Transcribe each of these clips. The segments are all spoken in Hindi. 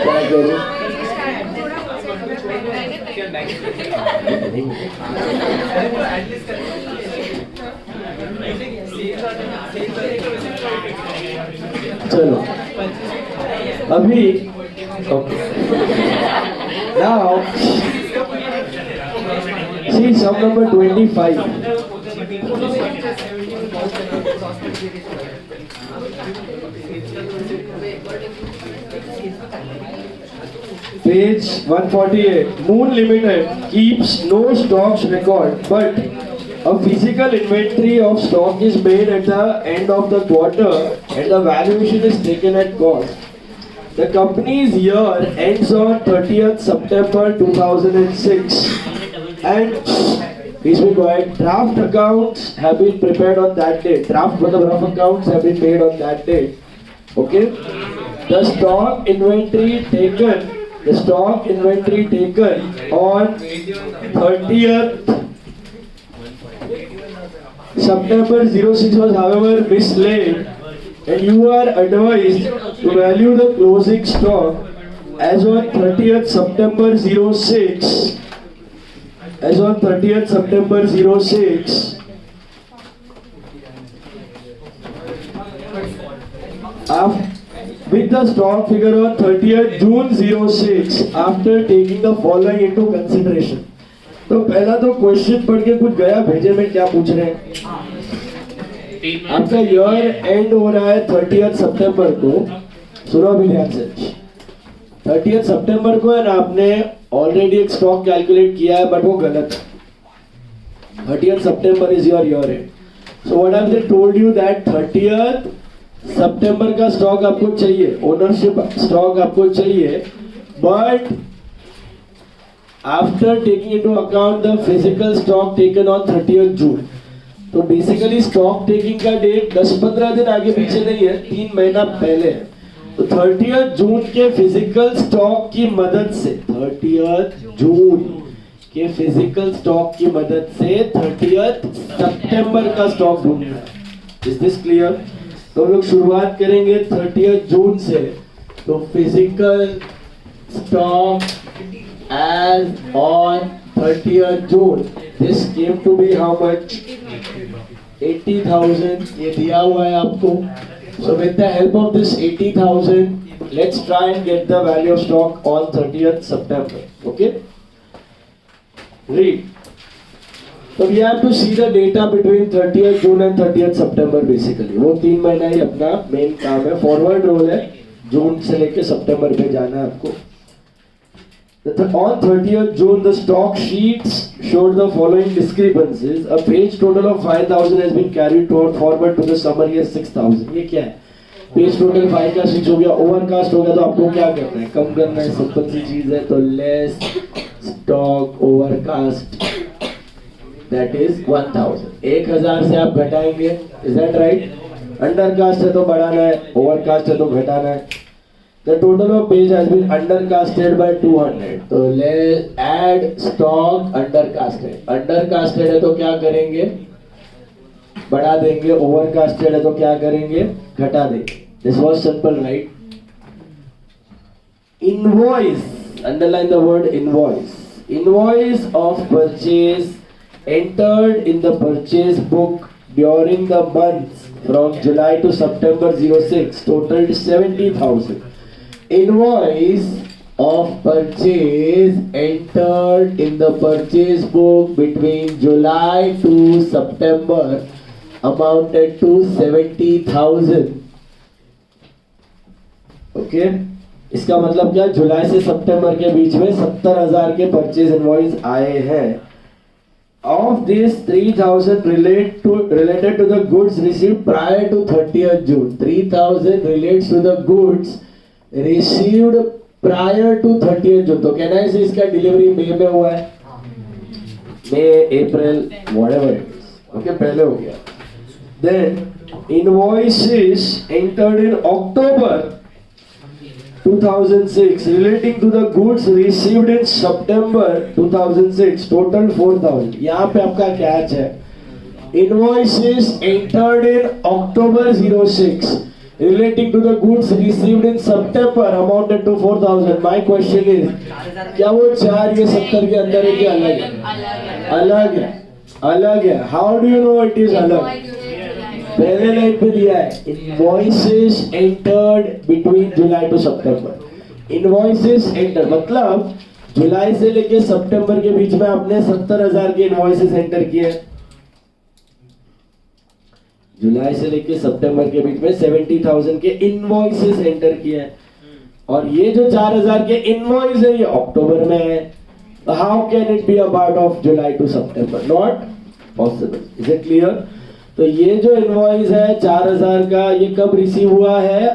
क्या करूं? चलो अभी okay now see sum number 25. Page 148. Moon Limited keeps no stocks record, but a physical inventory of stock is made at the end of the quarter and the valuation is taken at cost. The company's year ends on 30th September 2006 and please be quiet. Draft accounts have been prepared on that date. Draft rough accounts have been made on that date. Okay? The stock inventory taken on 30th September 06 was however mislaid, and you are advised to value the closing stock as on 30th September 06 with the stock figure on 30th June 06 after taking the following into consideration. तो पहला तो क्वेश्चन पढ़ के कुछ गया भेजे में क्या पूछ रहे हैं? आपका ईयर एंड हो रहा है 30th सितंबर को. सुनो अभी ध्यान से. 30th सितंबर को है ना, आपने ऑलरेडी एक स्टॉक कैलकुलेट किया है बट वो गलत है. 30th September is your year and. So what have they told you that 30th सितंबर का स्टॉक आपको चाहिए, ओनरशिप स्टॉक आपको चाहिए, but after taking into account the physical stock taken on 30th June. तो बेसिकली स्टॉक टेकिंग का डेट 10-15 दिन आगे पीछे नहीं है, 3 महीना पहले है. तो 30th जून के फिजिकल स्टॉक की मदद से 30th जून के फिजिकल स्टॉक की मदद से 30th सितंबर का स्टॉक ढूंढना है. Is this clear? तो हम लोग शुरुआत करेंगे 30th जून से. तो physical stock as on 30th June, this came to be how much? 80,000. ये दिया हुआ है आपको. So with the help of this 80,000, let's try and get the value of stock on 30th September. Okay? Read. So we have to see the data between 30th June and 30th September basically. वो 3 महीना ही अपना मेन काम है. फॉरवर्ड रोल है, जून से लेके सितंबर पे जाना है आपको. On 30th June, the stock sheets showed the following discrepancies. A page total of 5,000 has been carried forward to the summary as 6,000. ये क्या है? पेज टोटल 5 का 6 हो गया, ओवरकास्ट हो गया. तो आपको क्या करना है? कम करना है. सिंपल सी चीज है. तो less stock overcast, that is 1,000. 1,000 से आप घटाएंगे. Is that right? अंडरकास्ट है तो बढ़ाना है, ओवरकास्ट है तो घटाना है. The total of page has been undercasted by 200. तो let's add stock undercasted. Undercasted है तो क्या करेंगे? बढ़ा देंगे. Overcasted है तो क्या करेंगे? घटा देंगे. This was simple, right? Invoice. Underline the word invoice. Invoice of purchase entered in the purchase book during the months from July to September 06 totaled 70,000. Invoice of purchase entered in the purchase book between July to September amounted to 70,000. Okay? इसका मतलब क्या? जुलाई से सितंबर के बीच में 70,000 के परचेज इनवॉइस आए हैं. Of this 3,000 related to the goods received prior to 30th June. 3,000 relates to the goods received prior to 30th June. तो कहना है इसका डिलीवरी मई में हुआ है, मई अप्रैल whatever it is. Okay, पहले हो गया. Then invoices entered in October 2006 relating to the goods received in September 2006 total 4,000. यहाँ पे आपका कैच है. Invoices entered in October 06 relating to the goods received in September amounted to 4,000. My question is, क्या वो 4 ये 70 के अंदर है कि अलग है? अलग है, अलग है. How do you know it is अलग? पहले लाइन पे दिया है invoices entered between July to September. Invoices entered मतलब जुलाई से लेके सितंबर के बीच में आपने 70,000 के इनवॉइसेस एंटर किए. जुलाई से लेके सितंबर के बीच में 70,000 के इनवॉइसेस एंटर किए हैं. और ये जो 4,000 के इनवॉइस है ये अक्टूबर में है. How can it be a part of July to सितंबर? Not possible. Is it clear? तो ये जो इनवॉइस है 4,000 का ये कब रिसीव हुआ है?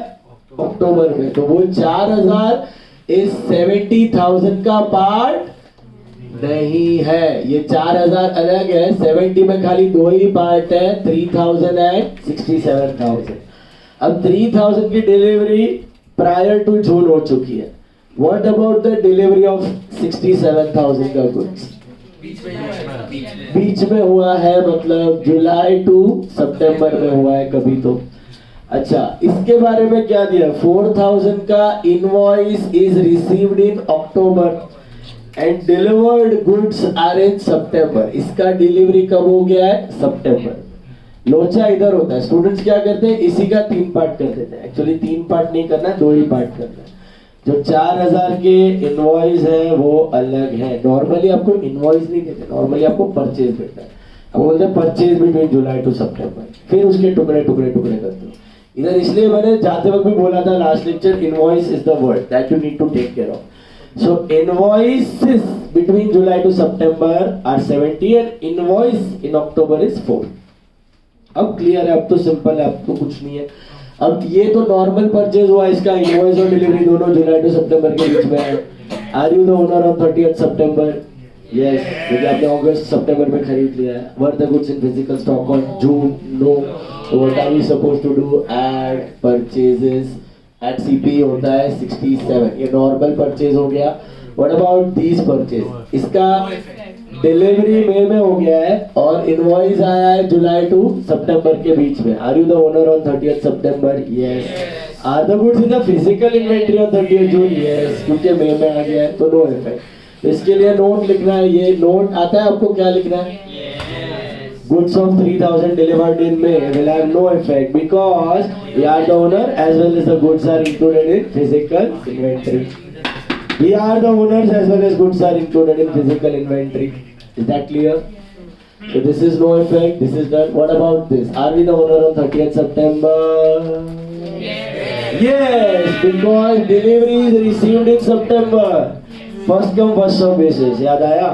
अक्टूबर में. तो वो 4,000 इस 70,000 का पार्ट नहीं है. ये 4,000 अलग है. 70 में खाली 2 ही पार्ट है, 3,000 एंड 67,000. अब 3,000 की डिलीवरी प्रायर टू जून हो चुकी है. What about the delivery of 67,000 का गुड्स? बीच में हुआ है, मतलब जुलाई टू सितंबर में हुआ है कभी. तो अच्छा, इसके बारे में क्या दिया? 4,000 का invoice is received in October and delivered goods are in September. इसका डिलीवरी कब हो गया है? सितंबर. लोचा इधर होता है. स्टूडेंट्स क्या करते हैं? इसी का 3 पार्ट कर देते हैं. एक्चुअली 3 पार्ट नहीं करना है, 2 ही पार्ट करना है. जो 4,000 के इनवॉइस है वो अलग है. नॉर्मली आपको इनवॉइस नहीं देते, नॉर्मली आपको परचेज देता है. आपको बोलते हैं परचेज बिटवीन जुलाई टू सितंबर. फिर उसके टुकड़े टुकड़े टुकड़े करते हो इधर. इसलिए मैंने जाते वक्त भी बोला था last lecture, invoice is the word that you need to take care of. So invoices between July to सितंबर are 70 and invoice in October is 4. अब क्लियर है? अब तो सिंपल है, अब तो कुछ नहीं है. अब ये तो नॉर्मल परचेज हुआ, इसका इनवॉइस और डिलीवरी दोनों जुलाई टू सितंबर के बीच में है. Are you the owner on 30th सितंबर? यस. क्योंकि आपने अगस्त सितंबर में खरीद लिया है. Were the goods in physical stock on June? No. So what are we supposed to do? Add purchases. At CP होता है 67. ये नॉर्मल परचेज हो गया. What about these purchase? इसका डिलीवरी मई में हो गया है और इनवॉइस आया है जुलाई टू सितंबर के बीच में. Are you the owner on 30th September? Yes. Are the goods in the physical inventory on 30th June? Yes. क्योंकि मई में आ गया है तो नो इफेक्ट. इसके लिए नोट लिखना है. ये नोट आता है आपको, क्या लिखना है? Goods of 3,000 delivered in May will have no effect because we are the owner as well as the goods are included in physical inventory. We are the owners as well as goods are included in physical inventory. Is that clear? So this is no effect. This is done. What about this? Are we the owner on 30th September? Yes, because delivery is received in September. First come first serve basis. याद आया?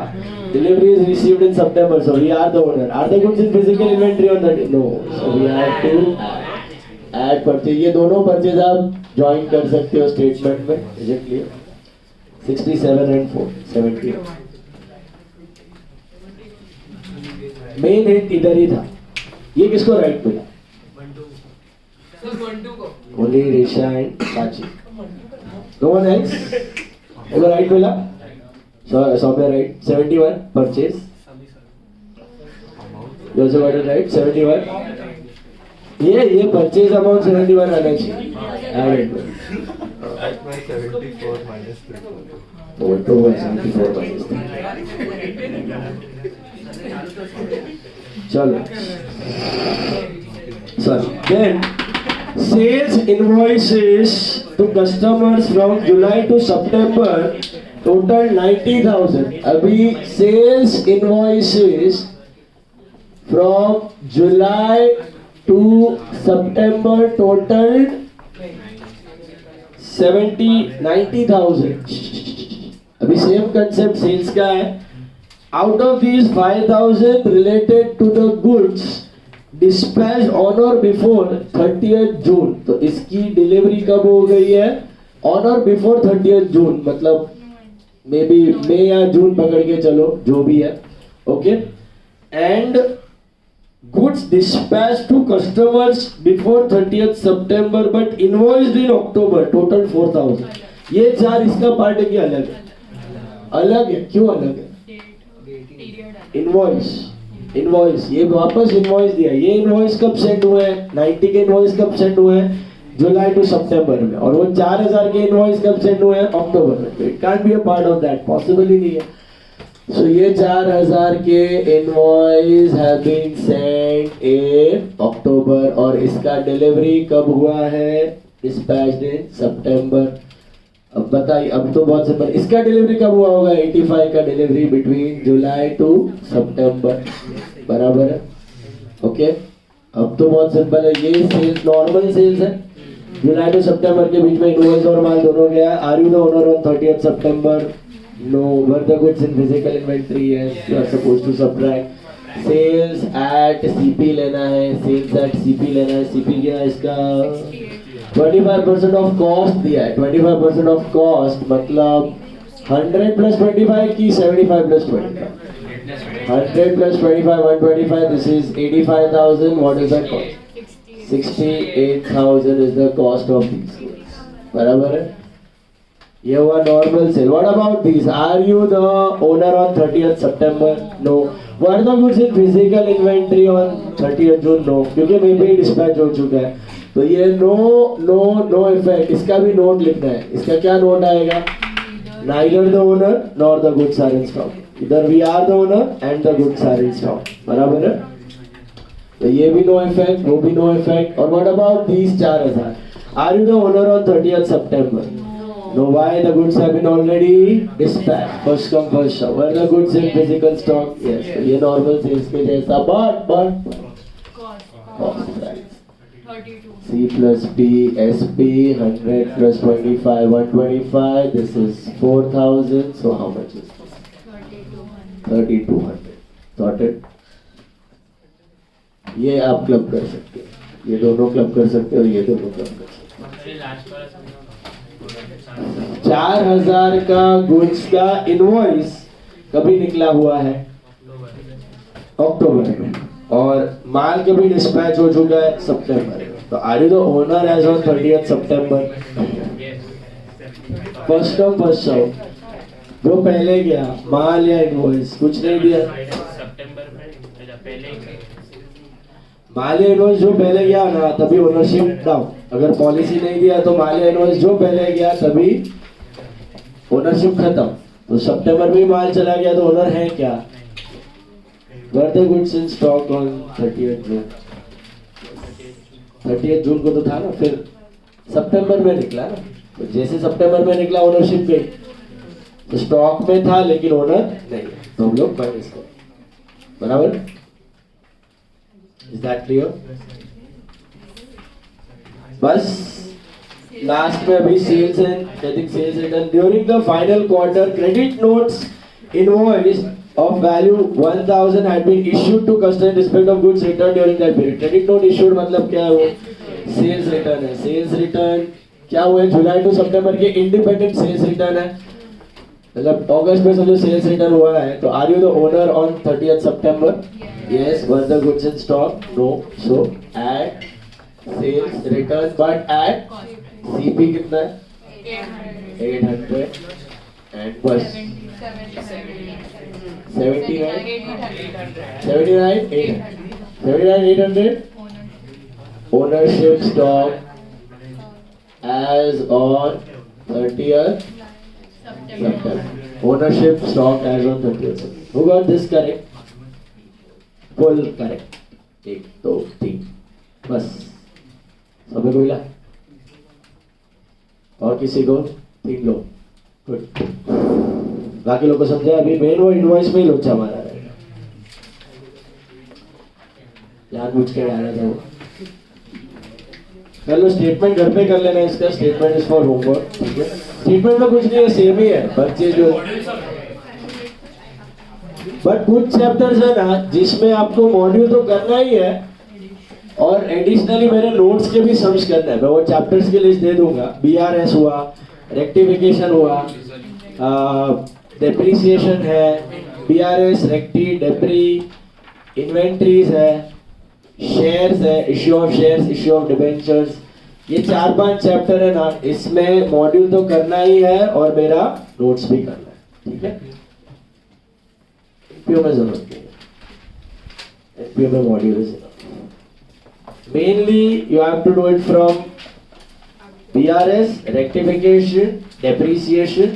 Delivery is received in September, so we are the owner. Are the goods in physical inventory on that? No. So we have to add purchase. ये दोनों purchase आप join कर सकते हो statement में. Is it clear? 67 and 4, 70. Main hit इधर ही था. ये किसको right मिला? Only Risha and Sachi. No one else? Ever right मिला? So somewhere right. 71 purchase. You also got it right. 71. ये purchase amount 71 आना चाहिए. Added. At my 74 minus 3. Oh, 74 minus 3. चलो. Sorry. Then sales invoices to customers from July to September. Total 90,000. अभी sales invoices from July to सितंबर टोटल 90,000. अभी सेम कंसेप्ट सेल्स का है. Out of these 5,000 related to the goods dispatched on or before 30th June. तो इसकी डिलीवरी कब हो गई है? ऑन और बिफोर 30th जून. मतलब मे बी मई या जून पकड़ के चलो, जो भी है. Okay. And goods dispatch to customers before 30th सितंबर but invoiced in October total 4,000. ये 4 इसका पार्ट है कि अलग है? अलग है. क्यों अलग है? इनवॉइस ये वापस इनवॉइस दिया. ये इनवॉइस कब सेंड हुए हैं? 90 के इनवॉइस कब सेंड हुए हैं? जुलाई टू सितंबर में, और वो 4000 के इनवॉइस कब सेंड हुए हैं? अक्टूबर में. तो it can't be a part of that, possible ही नहीं है. सो ये 4000 के invoice have been sent in October, और इसका डिलीवरी कब हुआ है? Dispatched in September. अब बताइए, अब तो बहुत सिंपल, इसका डिलीवरी कब हुआ होगा? 85 का डिलीवरी बिटवीन जुलाई टू सितंबर, बराबर है. ओके, अब तो बहुत सिंपल है. ये सेल्स नॉर्मल सेल्स है, जुलाई टू सितंबर के बीच में इनवॉइस और माल दोनों गया. Are you the owner on 30th September? No. Were the goods in physical inventory? Yes. You are supposed to subtract sales at CP लेना है. सेल्स एट सीपी लेना है. सीपी क्या है इसका? 25% ऑफ कॉस्ट दिया है. 25% ऑफ कॉस्ट मतलब 100 प्लस 25 की 75 plus 25. 100 plus 25, 125. This is 85,000. What is the cost? 68,000 is the cost of these goods. बराबर है. ये हुआ normal sale. What about these? Are you the owner on 30th September? No. Were the goods in physical inventory on 30th June? No. क्योंकि मे भी डिस्पैच हो चुका है. तो ये नो इफेक्ट. इसका भी नोट लिखना है. इसका क्या नोट आएगा? Neither the owner nor the goods are in stock. Either we are the owner and the goods are in stock. बराबर है. तो ये भी नो इफेक्ट, वो भी नो इफेक्ट. और what about these 4000? Are you the owner on 30th September? No. Why? The goods have been already dispatched. First come first serve. Were the goods in physical stock? Yes. तो ये नॉर्मल सेल्स के जैसा, but cost price. C plus P, SP, 100 plus 25, 125. This is 4,000. So how much is this? 3,200. Sorted. ये आप क्लब कर सकते हो. ये दोनों क्लब कर सकते हो और ये दोनों क्लब कर सकते हो. 4000 का गुड्स का इनवॉइस कभी निकला हुआ है? अक्टूबर में. और माल कभी डिस्पैच हो चुका है? सितंबर में. तो are you the owner as on 30th September? First come first serve. जो पहले गया माल या इनवॉइस, कुछ नहीं दिया. माल या इनवॉइस जो पहले गया ना तभी ओनरशिप डाउन. अगर पॉलिसी नहीं दिया तो माल या इनवॉइस जो पहले गया तभी ओनरशिप खत्म. तो सितंबर में माल चला गया तो ओनर है क्या? Were the goods in stock on 30th June? 30th जून को तो था ना, फिर सितंबर में निकला ना. तो जैसे सितंबर में निकला ओनरशिप गई. तो स्टॉक में था लेकिन ओनर नहीं. तो हम लोग माइनस करें. बराबर. Is that clear? बस लास्ट में अभी sales and credit sales return during the final quarter. Credit notes invoice of value 1000 had been issued to customer in respect of goods returned during that period. Credit note issued मतलब क्या है? वो सेल्स रिटर्न है. सेल्स रिटर्न क्या हुए? जुलाई टू सितंबर के इंडिपेंडेंट सेल्स रिटर्न है. मतलब अगस्त में समझो सेल्स रिटर्न हुआ है. तो are you the owner on 30th September? Yes. Were the goods in stock? No. So at sales return, but at CP कितना है? 800 and plus 79 800. Ownership stock as on 30th September. Ownership stock as on 30th September. Who got this correct? Full correct. 1 2 3 बस. सबको मिला? और किसी को? 3 लोग. गुड. बाकी लोग को समझा? अभी मेन वो इनवॉइस में ही लोचा मारा है. जानबूझ के डाला था वो. चलो स्टेटमेंट घर पे कर लेना. इसका स्टेटमेंट इज फॉर होमवर्क. ठीक है. स्टेटमेंट में कुछ नहीं है, सेम ही है. बच्चे जो बट कुछ चैप्टर्स है ना जिसमें आपको मॉड्यूल तो करना ही है और एडिशनली मेरे नोट्स के भी सम्स करना है. मैं वो चैप्टर्स की लिस्ट दे दूंगा. BRS हुआ, रेक्टिफिकेशन हुआ, डेप्रिसिएशन है, BRS, रेक्टी, डेप्री, इन्वेंट्रीज है, शेयर्स है, issue of shares, issue of debentures. ये 4-5 चैप्टर है ना, इसमें मॉड्यूल तो करना ही है और मेरा नोट्स भी करना है. ठीक है. एनपीओ में जरूरत नहीं है. एनपीओ में module is mainly you have to do it from BRS, rectification, depreciation,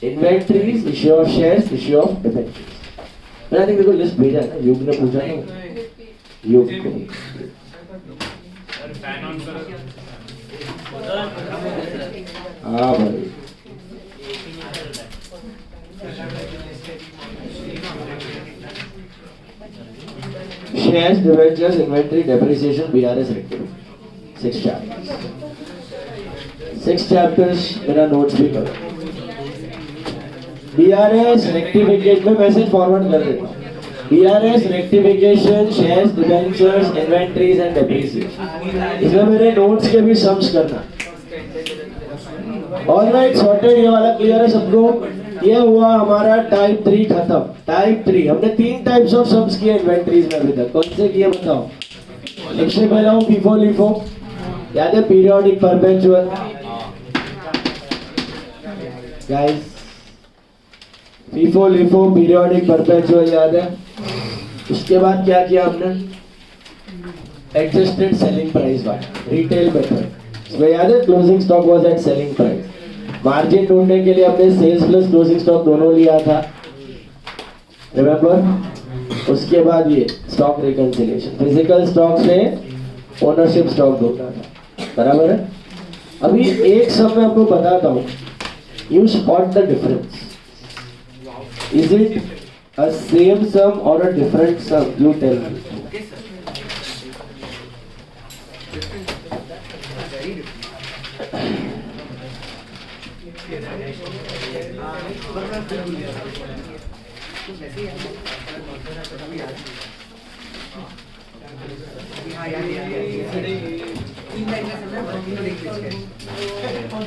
inventories, issue of shares, issue of debentures. मैंने think देखो लिस्ट भेजा है ना, युग ने पूछा ना, युग को। हाँ भाई। Shares, debentures, inventory, depreciation, BRS, rectification. 6 chapters. 6 chapters मेरा notes भी करो। BRS, rectification में मैसेज फॉरवर्ड कर देता हूँ। BRS, rectification, shares, debentures, inventories and depreciation. इसमें मेरे notes के भी sums करना। Alright, sorted, ये वाला क्लियर है सबको? ये हुआ हमारा टाइप 3 खत्म। टाइप 3 हमने 3 टाइप्स ऑफ सम्स किए इन्वेंटरीज में अभी तक। कौन से किए बताओ? सबसे पहला हूँ फीफो लिफो, याद है? Periodic perpetual. Guys FIFO LIFO periodic perpetual याद है? उसके बाद क्या किया हमने? Adjusted selling price by retail method. इसमें याद है closing stock was at selling price. Margin ढूंढने के लिए हमने सेल्स प्लस क्लोजिंग स्टॉक दोनों लिया था, रिमेंबर? उसके बाद ये स्टॉक रिकंसिलिएशन, फिजिकल स्टॉक से ओनरशिप स्टॉक ढूंढना था, बराबर है? अभी एक सब मैं आपको बताता हूँ, you spot the difference. Is it a same sum or a different sum? You tell me.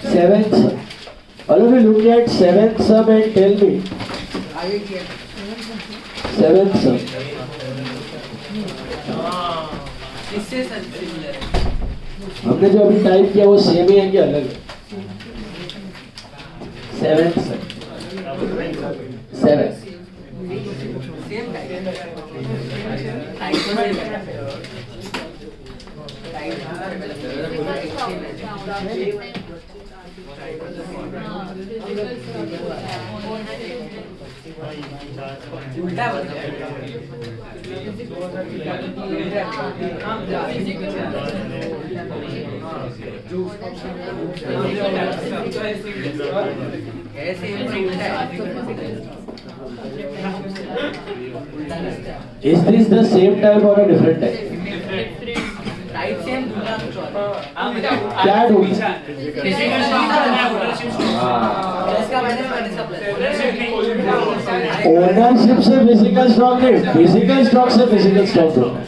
Seventh sum. All of you look at seventh sum and tell me. Seventh sum. हमने जो अभी टाइप किया वो सेम ही है कि अलग है? Seventh sum. Seven. Is this the same type or a different type? क्या ढूंढा? ओनरशिप से फिजिकल स्टॉक नहीं, फिजिकल स्टॉक से फिजिकल स्टॉक ढूंढना।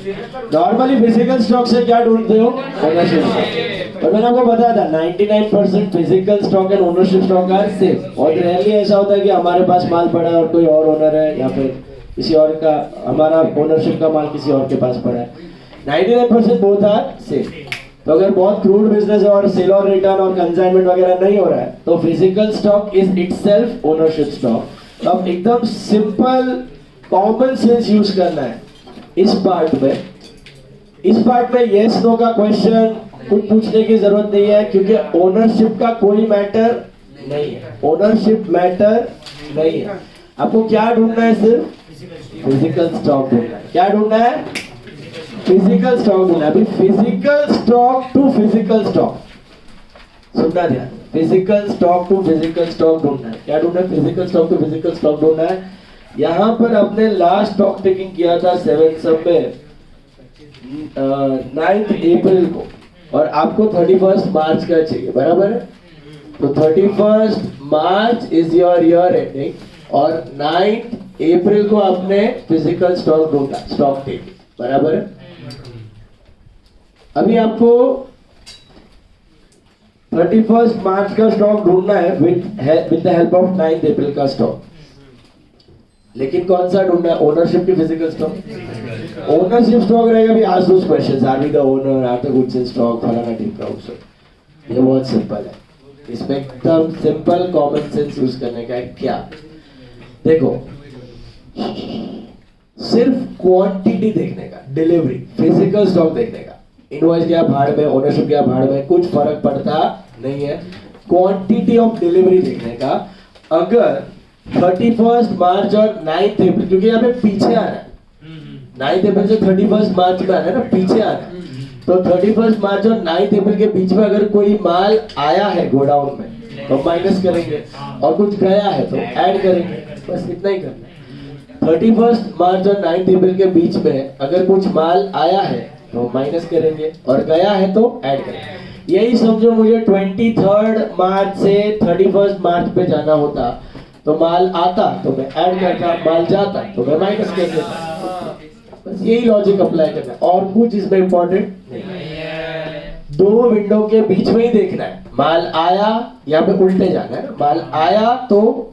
नॉर्मली फिजिकल स्टॉक से क्या ढूंढते हो? Ownership stock. और मैंने आपको बताया था 99% physical stock and ownership stock are same. और रेयरली ऐसा होता है कि हमारे पास माल पड़ा है और कोई और ओनर है, या फिर किसी और का, हमारा ओनरशिप का माल किसी और के पास पड़ा है। 99% बोथ आर सेम। तो अगर बहुत क्रूड बिजनेस है और सेल और रिटर्न और कंसाइनमेंट वगैरह नहीं हो रहा है, तो physical stock is itself ownership stock. तो अब एकदम सिंपल कॉमन सेंस यूज करना है इस पार्ट में। इस पार्ट में यस नो का क्वेश्चन कुछ पूछने की जरूरत नहीं है, क्योंकि ओनरशिप का कोई मैटर नहीं है। ओनरशिप मैटर नहीं है। आपको क्या ढूंढना है? सिर्फ फिजिकल स्टॉक ढूंढना है। क्या ढूंढना है? फिजिकल स्टॉक ढूंढना है। अभी physical stock to physical stock, सुनना ध्यान, physical stock to physical stock ढूंढना है। क्या ढूंढना है? Physical stock to physical stock ढूंढना है। यहाँ पर अपने लास्ट स्टॉक टेकिंग किया था 7 सब में 9 अप्रैल को, और आपको 31 मार्च का चाहिए, बराबर है? तो 31 मार्च इज योर ईयर एंडिंग, और 9 अप्रैल को आपने फिजिकल स्टॉक ढूंढा, स्टॉक टेकिंग, बराबर है? अभी आपको 31 मार्च का स्टॉक ढूंढना है विद द हेल्प ऑफ 9 अप्रैल का स्टॉक। लेकिन कौन सा ढूंढना है? ओनरशिप की फिजिकल स्टॉक। ओनरशिप स्टॉक रहेगा भी। आज दोस्त questions, are we the owner, are the goods in stock, फलाना ठीक है। ये बहुत सिंपल है। इसमें एकदम सिंपल कॉमन सेंस यूज करने का है। क्या देखो, सिर्फ क्वांटिटी देखने का, डिलीवरी, फिजिकल स्टॉक देखने का, इनवॉइस गया भाड़ में, ओनरशिप गया भाड़ में, कुछ फर्क पड़ता नहीं है। क्वांटिटी ऑफ डिलीवरी देखने का, अगर 31 मार्च और 9 अप्रैल, क्योंकि यहाँ पे पीछे आ रहा है, 9 अप्रैल से 31 मार्च में आ रहा है ना, पीछे आ रहा है, तो 31 मार्च और 9 अप्रैल के बीच में अगर कोई माल आया है गोडाउन में तो माइनस करेंगे, और कुछ गया है तो ऐड करेंगे, बस इतना ही करना है। 31 मार्च और 9 अप्रैल के बीच में अगर कुछ माल आया है तो माइनस करेंगे, और गया है तो ऐड करेंगे। यही समझो मुझे 23 मार्च से 31 मार्च पे जाना होता, तो माल आता तो मैं ऐड करता, माल जाता तो मैं माइनस कर देता। बस यही लॉजिक अप्लाई करना है, और कुछ इसमें इंपॉर्टेंट नहीं है। दो विंडो के बीच में ही देखना है, माल आया, यहाँ पे उल्टे जाना है, माल आया तो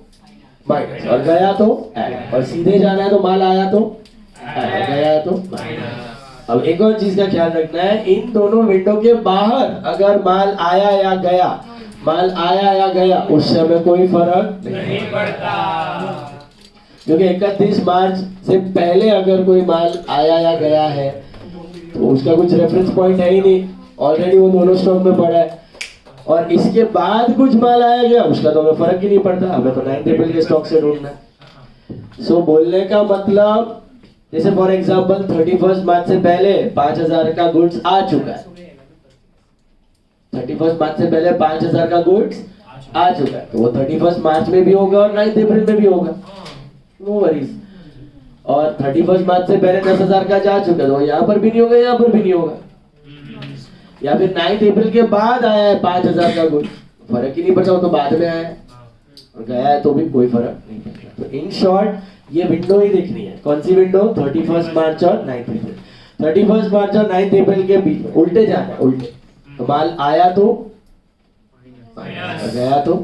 माइनस, और गया तो ऐड, और सीधे जाना है तो माल आया तो ऐड, और गया तो माइनस। अब एक और चीज का ख्याल रखना है, इन दोनों विंडो के बाहर अगर माल आया या गया, माल आया या गया, उससे हमें कोई फर्क नहीं पड़ता, क्योंकि 31 मार्च से पहले अगर कोई माल आया या गया है तो उसका कुछ रेफरेंस पॉइंट है ही नहीं, ऑलरेडी वो दोनों स्टॉक में पड़ा है। और इसके बाद कुछ माल आया गया, उसका तो हमें फर्क ही नहीं पड़ता, हमें तो 9 अप्रैल के स्टॉक से ढूंढना है। सो बोलने का मतलब, जैसे फॉर एग्जांपल 31 मार्च से पहले 5000 का गुड्स आ चुका है, 31 मार्च से पहले 5000 का गुड्स आ चुका है, तो वो 31 मार्च में भी होगा और 9 अप्रैल में भी होगा, नो वरीज। और 31 मार्च से पहले 10,000 का जा चुका है, तो यहाँ पर भी नहीं होगा, यहाँ पर भी नहीं होगा। या फिर 9 अप्रैल के बाद आया है 5000 का गुड्स, फर्क ही नहीं पड़ता, वो तो बाद में आया है, और गया है तो भी कोई फर्क नहीं पड़ता। तो इन शॉर्ट ये विंडो ही देखनी है। कौन सी विंडो? 31 मार्च और 9 अप्रैल। 31 मार्च और 9 अप्रैल के बीच में उल्टे जाना है, उल्टे, तो माल आया तो गया तो,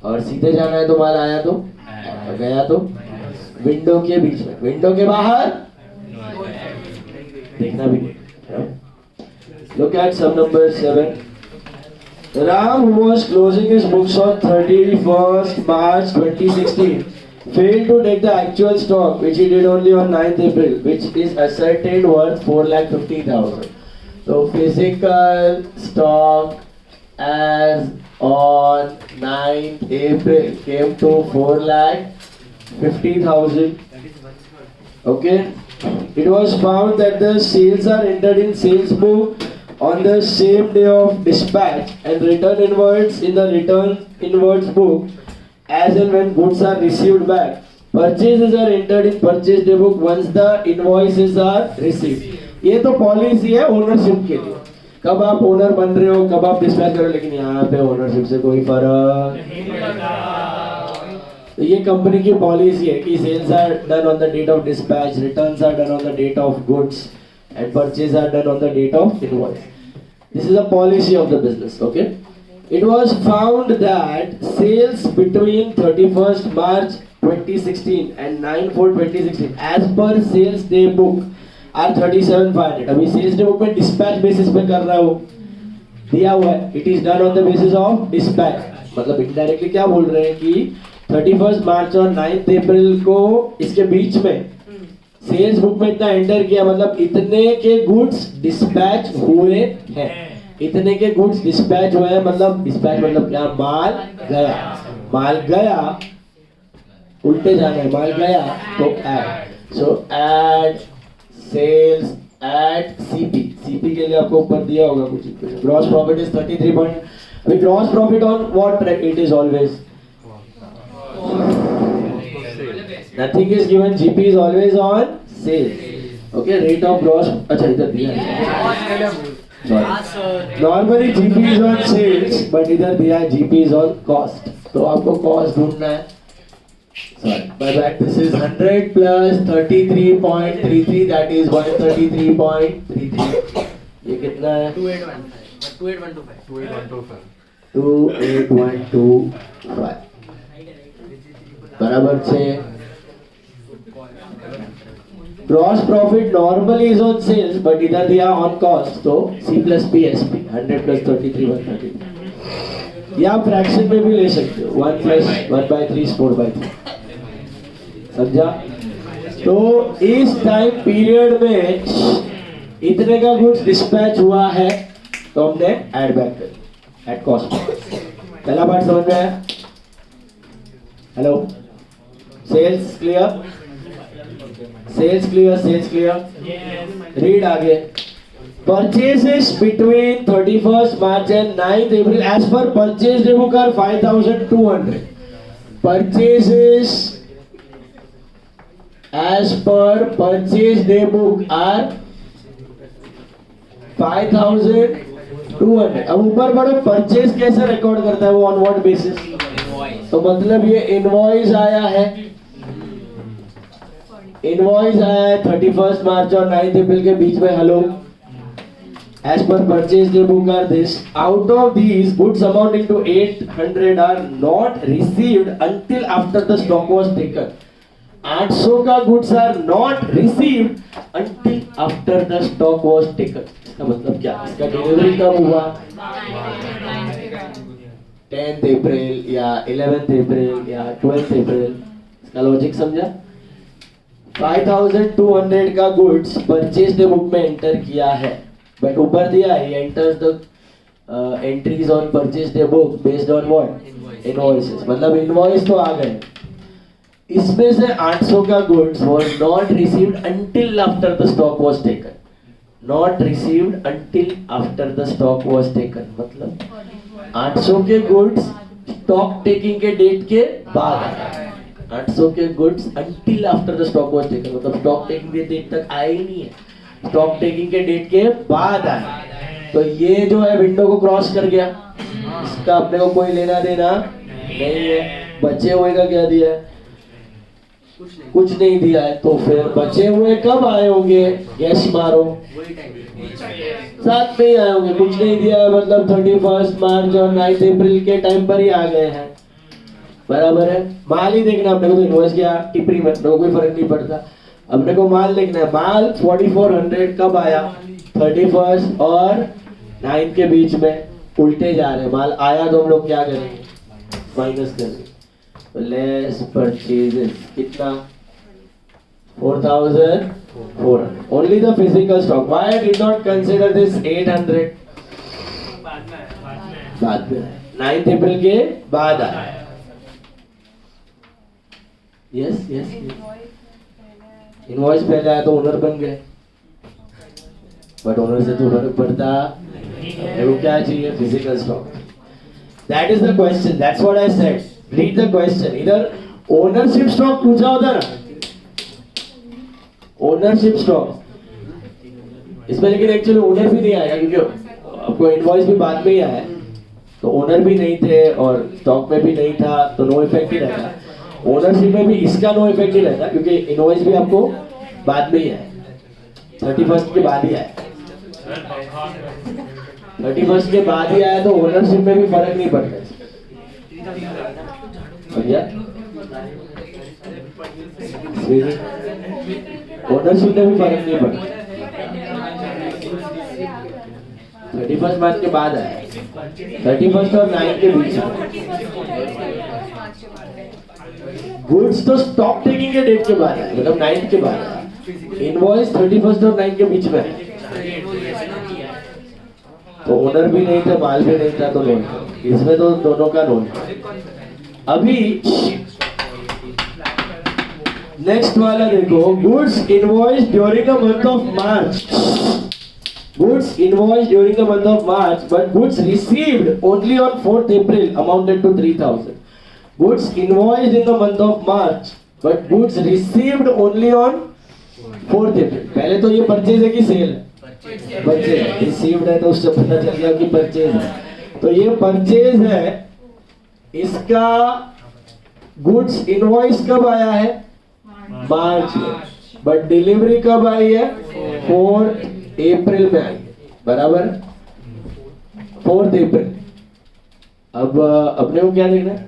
और सीधे जाना है तो माल आया तो गया तो, विंडो के बीच में, विंडो के बाहर देखना भी नहीं। Look at sum number 7. Ram, who was closing his books on 31st March 2016, failed to take the actual stock, which he did only on 9th April, which is ascertained worth 4,50,000. So physical stock as on 9th April came to 4,50,000. Okay. It was found that the sales are entered in sales book on the same day of dispatch and return inwards in the return inwards book as and when goods are received back. Purchases are entered in purchase day book once the invoices are received. ये तो पॉलिसी है ओनरशिप के लिए, कब आप ओनर बन रहे हो, कब आप डिस्पैच कर रहे हो, लेकिन यहाँ पे ओनरशिप से कोई फर्क नहीं पड़ता। तो ये कंपनी की पॉलिसी है कि sales are done on the date of dispatch, returns are done on the date of goods and purchase are done on the date of invoice. This is a policy of the business, okay? It was found that sales between 31st March 2016 and 9/4/2016 as per sales day book are 37,500. अभी sales day book में dispatch basis पे कर रहा हो, दिया हुआ है, it is done on the basis of dispatch. मतलब indirectly क्या बोल रहे हैं कि 31st मार्च और 9th अप्रैल को इसके बीच में सेल्स बुक में इतना एंटर किया, मतलब इतने के गुड्स डिस्पैच हुए हैं, इतने के गुड्स डिस्पैच हुए हैं, मतलब डिस्पैच मतलब क्या, माल गया, माल गया, उल्टे जाना है, माल गया तो add, so add sales at CP, CP के लिए आपको ऊपर दिया होगा कुछ, ग्रॉस प्रॉफिट इज 33 पॉइंट, अभी gross profit on what track, it is always nothing is given, GP is always on sales, okay, rate of gross, अच्छा इधर दिया है, normally GP is on sales but इधर दिया है GP is on cost, तो आपको cost ढूंढना है, sorry my bad, this is 100 plus 33.33, that is 133.33, ये कितना है, 28,125 बराबर 6। Gross profit normally is on sales but इधर दिया ऑन कॉस्ट, तो C plus P S P 100 plus 33 130, या फ्रैक्शन में भी ले सकते हो, 1 प्लस 1/3 4/3, समझा? तो इस टाइम पीरियड में इतने का गुड्स डिस्पैच हुआ है तो हमने ऐड बैक कर, एट कॉस्ट। पहला पार्ट समझ में आया? Hello, sales clear? Sales clear? Sales clear? Read आगे। Purchases between 31st March and 9th April as per purchase day book are 5,200. Purchases as per purchase day book are 5,200. अब ऊपर बढ़ो, परचेज कैसे रिकॉर्ड करता है वो, ऑन व्हाट बेसिस? तो मतलब ये इनवॉइस आया है, इनवॉइस आया है 31st मार्च और 9th अप्रैल के बीच में। Hello, as per purchase day book are this. Out of these, goods amounting to 800 are not received until after the stock was taken. 800 का goods are not received until after the stock was taken. इसका मतलब क्या? इसका डिलीवरी कब हुआ? 10th अप्रैल या 11th अप्रैल या 12th अप्रैल। इसका लॉजिक समझा? 5,200 का गुड्स परचेज डे बुक में एंटर किया है, बट ऊपर दिया है enters the entries on purchase day book based on what? Invoices. मतलब इनवॉइस तो आ गए, इसमें से 800 का goods was not received until after the stock was taken. Not received until after the stock was taken मतलब 800 के गुड्स स्टॉक टेकिंग के डेट के बाद आए। 800 के goods until after the stock was taken मतलब स्टॉक टेकिंग के डेट तक आए ही नहीं है, स्टॉक टेकिंग के डेट के बाद आए। तो ये जो है विंडो को क्रॉस कर गया, इसका अपने को कोई लेना देना नहीं है। बचे हुए का क्या दिया है? कुछ नहीं दिया है। तो फिर बचे हुए कब आए होंगे? गैस मारो, साथ में ही आए होंगे। कुछ नहीं दिया है मतलब 31st मार्च और 9th अप्रैल के टाइम पर ही आ गए हैं, बराबर है। माल ही देखना अपने को, तो इनवॉइस क्या टिप्पणी मत, कोई फर्क नहीं पड़ता। अपने को माल देखना है। माल 4400 कब आया? 31st और 9th के बीच में। उल्टे जा रहे हैं, माल आया तो हम लोग क्या करेंगे? माइनस करेंगे। तो लेस परचेजेस कितना? 4,400। Only the physical stock. Why I did not consider this 800? बाद में 9th अप्रैल के बाद आया। यस यस, इनवॉइस पहले आया तो ओनर बन गए, बट ओनर से तो फर्क पड़ता है। वो क्या चाहिए? Physical stock. That is the question, that's what I said. Read the question. इधर ओनरशिप स्टॉक पूछा होता ना, ओनरशिप स्टॉक, इसमें लेकिन एक्चुअली ओनर भी नहीं आया क्योंकि आपको इनवॉइस भी बाद में ही आया, तो ओनर भी नहीं थे और स्टॉक में भी नहीं था, तो नो इफेक्ट ही रहता। ओनरशिप में भी इसका नो इफेक्ट ही रहता क्योंकि इनवॉइस भी आपको बाद में ही आया, 31st के बाद ही आया। 31st के बाद ही आया तो ओनरशिप में भी फर्क नहीं पड़ता। भैया ओनरशिप में भी फर्क नहीं पड़ता। 31st मार्च के बाद आया, 31st और 9th के बीच में। गुड्स तो स्टॉक टेकिंग के डेट के बाद है, मतलब 9th के बाद है। इनवॉइस 31st और 9th के बीच में है, तो ओनर भी नहीं था, माल भी नहीं था, तो लोन। इसमें तो दोनों का लोन। अभी नेक्स्ट वाला देखो, goods invoice during the month of March. Goods invoice during the month of March but goods received only on 4th April amounted to 3,000। Goods invoiced in the month of March, but goods received only on 4th April. पहले तो ये परचेज है कि सेल है? परचेज। रिसीव्ड है तो उससे पता चल गया कि परचेज है। तो ये परचेज है, इसका गुड्स इनवॉइस कब आया है? मार्च में, बट डिलीवरी कब आई है? 4th अप्रैल में आई है, बराबर 4th अप्रैल। अब अपने को क्या देखना है?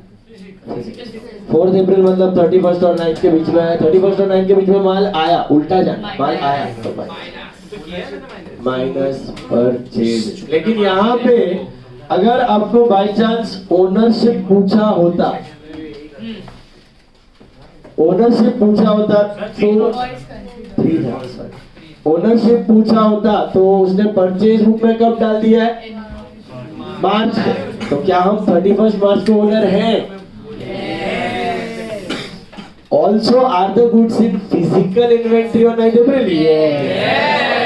4th अप्रैल मतलब 31st और 9th के बीच में आया। 31st और 9th के बीच में माल आया, उल्टा जाना, माल आया तो माइनस परचेज। लेकिन यहाँ पे अगर आपको बाय चांस ओनरशिप पूछा होता, ओनरशिप पूछा होता तो 3,000 ओनरशिप पूछा होता तो उसने परचेज बुक में कब डाल दिया है? मार्च में। तो क्या हम 31 मार्च को ओनर हैं? Also are the goods in physical inventory और नहीं April?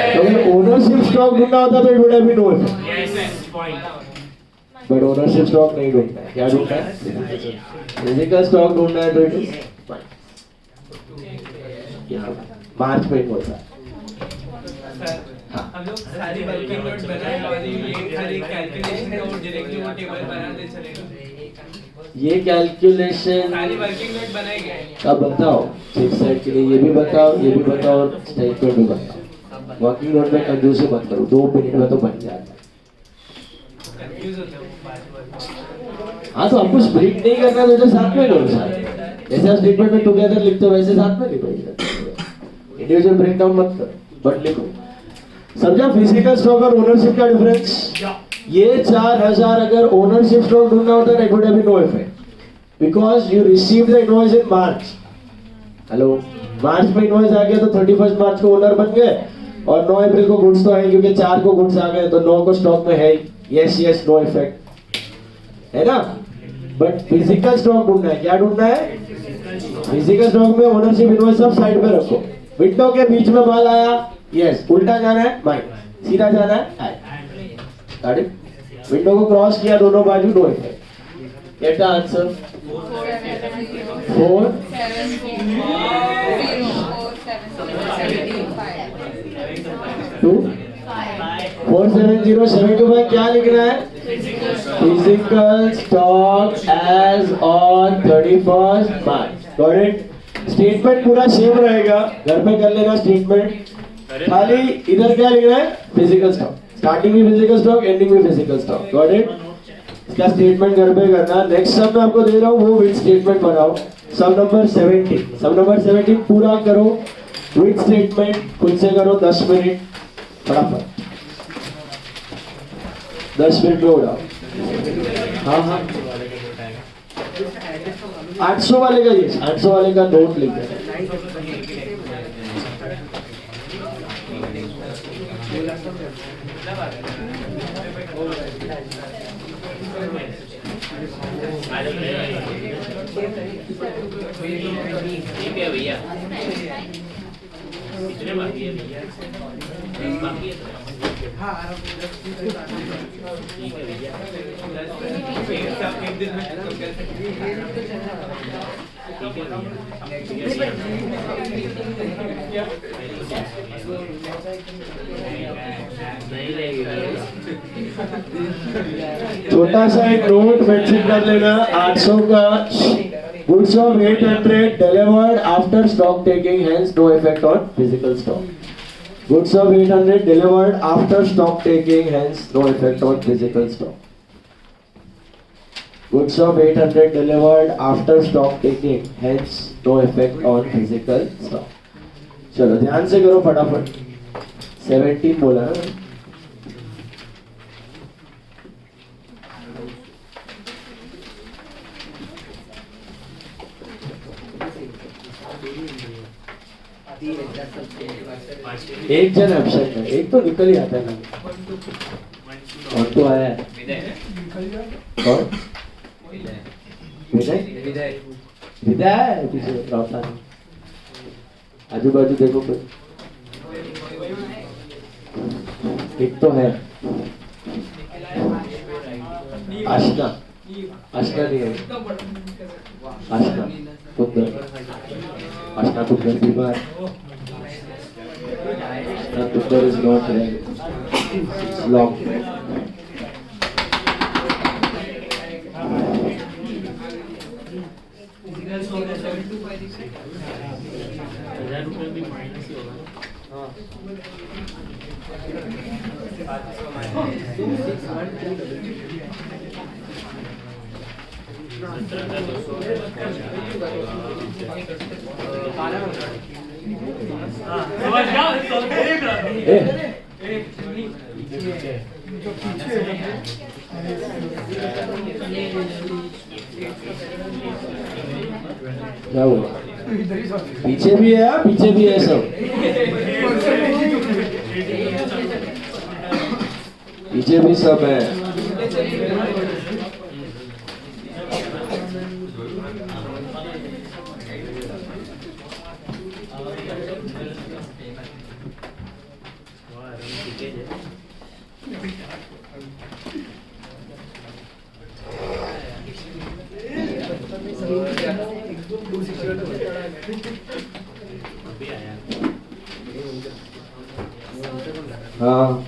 तो अगर ओनरशिप स्टॉक ढूंढना होता तो it would have been no but ownership stock नहीं ढूंढना है। क्या ढूंढना है? फिजिकल स्टॉक ढूंढना है तो इट इज मार्च में होता है। हम लोग सारी वर्किंग नोट बनाए और ये खाली कैलकुलेशन का और डायरेक्टली वो टेबल बना दे चलेगा। ये कैलकुलेशन सारी वर्किंग नोट बनाए गए। अब बताओ फिक्स साइड के लिए ये भी बताओ, ये भी बताओ और स्टेटमेंट भी बताओ। वर्किंग नोट में कंजूसी मत करो, 2 मिनट में तो बन जाता है। कंफ्यूज होते हो बात। हाँ तो आपको स्प्लिट नहीं करना तो साथ में करो साथ। जैसे आप स्टेटमेंट में टुगेदर लिखते हो वैसे साथ में लिखो। इंडिविजुअल ब्रेकडाउन मत करो बट लिखो। समझा फिजिकल स्टॉक और ओनरशिप का डिफरेंस? ये 4000 अगर ओनरशिप स्टॉक ढूंढना होता है, it would have been no effect because you received the invoice in March. Hello, March में इनवॉइस आ गया तो 31 मार्च को ओनर बन गए और 9 अप्रैल को गुड्स तो है क्योंकि 4 को गुड्स आ गए तो 9 को स्टॉक में है। यस यस, नो इफेक्ट है ना। बट फिजिकल स्टॉक ढूंढना है। क्या ढूंढना है? फिजिकल स्टॉक में ओनरशिप इनवॉइस सब साइड पे रखो। विंडो के बीच में माल आया, यस, उल्टा जाना है माइनस, सीधा जाना है आई। विंडो को क्रॉस किया दोनों बाजू, no effect. Get the answer 4 2 47075। क्या लिखना है? Physical stock as on 31 March. Got it? Statement पूरा सेम रहेगा, घर पे कर लेना स्टेटमेंट। खाली इधर क्या लिखना है? Physical stock. स्टार्टिंग में फिजिकल स्टॉक, एंडिंग में फिजिकल स्टॉक। Got it? इसका स्टेटमेंट घर पे करना। नेक्स्ट सब मैं आपको दे रहा हूँ वो विद स्टेटमेंट बनाओ। सब नंबर 17 पूरा करो विद स्टेटमेंट। खुद से करो 10 मिनट फटाफट। 10 मिनट में उड़ाओ। हाँ 800 वाले का, ये 800 वाले का नोट लिख देना। भैया कितने बाकी है भैया? बाकी है एक दिन में छोटा सा एक नोट मेंशन कर लेना। 800 का goods of 800 delivered after stock taking, hence no effect on physical stock. Goods of 800 delivered after stock taking, hence no effect on physical stock. Goods of 800 delivered after stock taking, hence no effect on physical stock. चलो ध्यान से करो फटाफट। 17 बोला ना? एक जन एब्सेंट है, एक तो निकल ही आता है ना। और तो आया है कौन? विजय विजय पीछे लौटा नहीं। आजू बाजू देखो कोई। एक तो है आशना। आशना नहीं है, आशना पुत्र। आशना पुत्र बीमार। पुत्र इज नॉट लॉन्ग। क्या हुआ? पीछे भी है, पीछे भी है सब। पीछे भी सब है। हाँ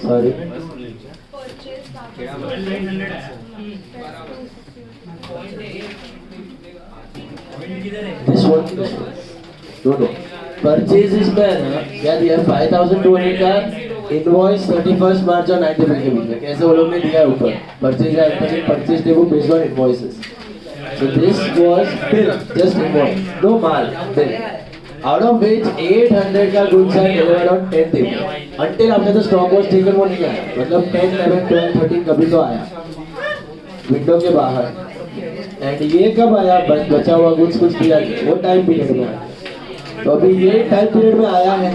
sorry this one no purchase इसमें है ना क्या दिया 5200 का इनवॉइस 31st मार्च और 9th अप्रैल के बीच में कैसे वो लोग ने दिया है ऊपर परचेज है purchase table based on invoices so this was bill just invoice no mal bill out of which 800 का goods are delivered on 10th April until आपने तो stock was taken वो नहीं आया मतलब 10, 11, 12, 13 कभी तो आया विंडो के बाहर एंड ये कब आया बचा हुआ goods कुछ दिया वो टाइम पीरियड में आया तो अभी ये टाइम पीरियड में आया है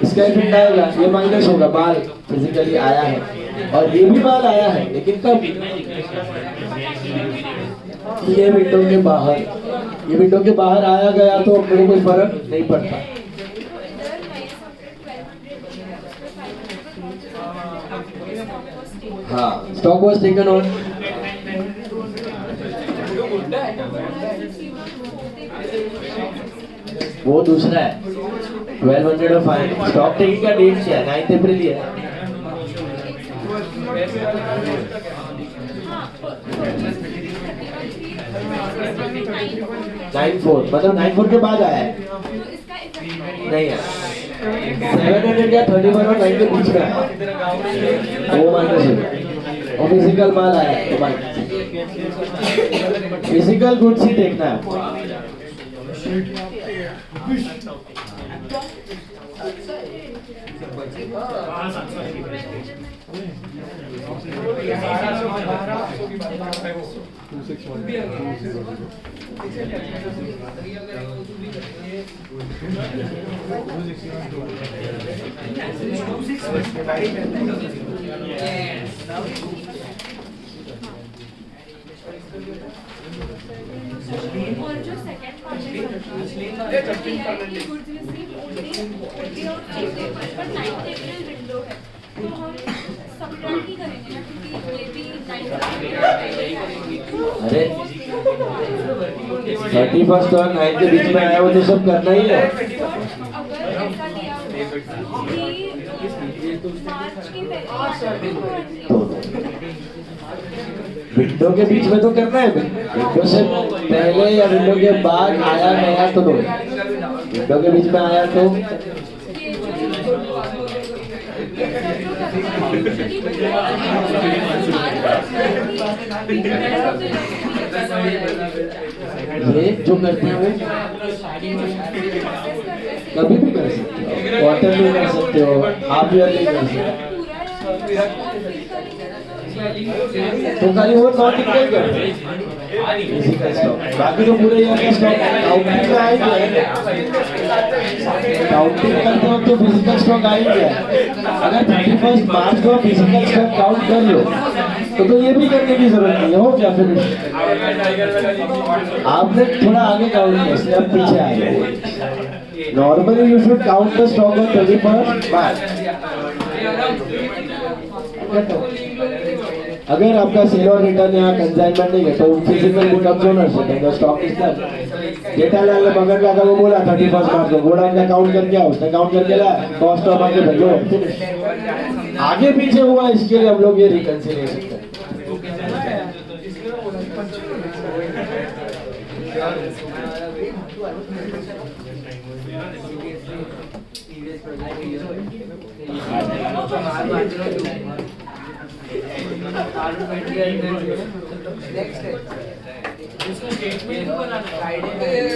इसका इफेक्ट आएगा ये माइनस होगा माल फिजिकली आया है और ये भी माल आया है लेकिन कब ये विंडो के बाहर आया गया तो अपने को कोई फर्क नहीं पड़ता हाँ स्टॉक वॉज टेकन ऑन वो दूसरा है 1205 स्टॉक टेकिंग का डेट क्या है 9th अप्रैल ही है 9/4 मतलब 9/4 के बाद आया है नहीं है 700 क्या 31 और 9 के बीच में आया वो माइनस है और फिजिकल माल आया है तो माइनस फिजिकल गुड्स ही देखना है और जो सेकंड पार्ट है goods receive only on 8th April पर 9th April विंडो है तो हम सब्ट्रैक्ट ही करेंगे ना क्योंकि ये भी 9th अरे 31st और 9th के बीच में आया वो तो सब करना ही है अगर ऐसा दिया कि मार्च के पहले विंडो के बीच में तो करना है विंडो से पहले या विंडो के बाद आया गया तो दो विंडो के बीच में आया तो ये जो करते हैं वो कभी भी कर सकते हो क्वार्टर में कर सकते हो हाफ ईयरली कर सकते हो तो खाली वो नॉन टिपिकल करते हैं फिजिकल स्टॉक बाकी तो पूरे ईयर का स्टॉक काउंटिंग में आएंगे काउंटिंग करते हो तो फिजिकल स्टॉक आएंगे अगर 31st मार्च को फिजिकल स्टॉक काउंट कर लो तो ये भी करने की जरूरत नहीं है हो क्या फिनिश आपने थोड़ा आगे काउंट किया इसलिए आप पीछे आए normally you should count the stock on 31st मार्च अगर आपका सेल और रिटर्न यहाँ कंसाइनमेंट नहीं है तो फिजिकल गुड ऑफ ओनरशिप है स्टॉक इज दर जेठालाल ने मगर का वो बोला 31st मार्च को गोडाउन का काउंट करके आओ उसने काउंट करके लाया कॉस्ट ऑफ आगे भेजो आगे पीछे हुआ इसके लिए हम लोग ये रिकंसिलिएशन करें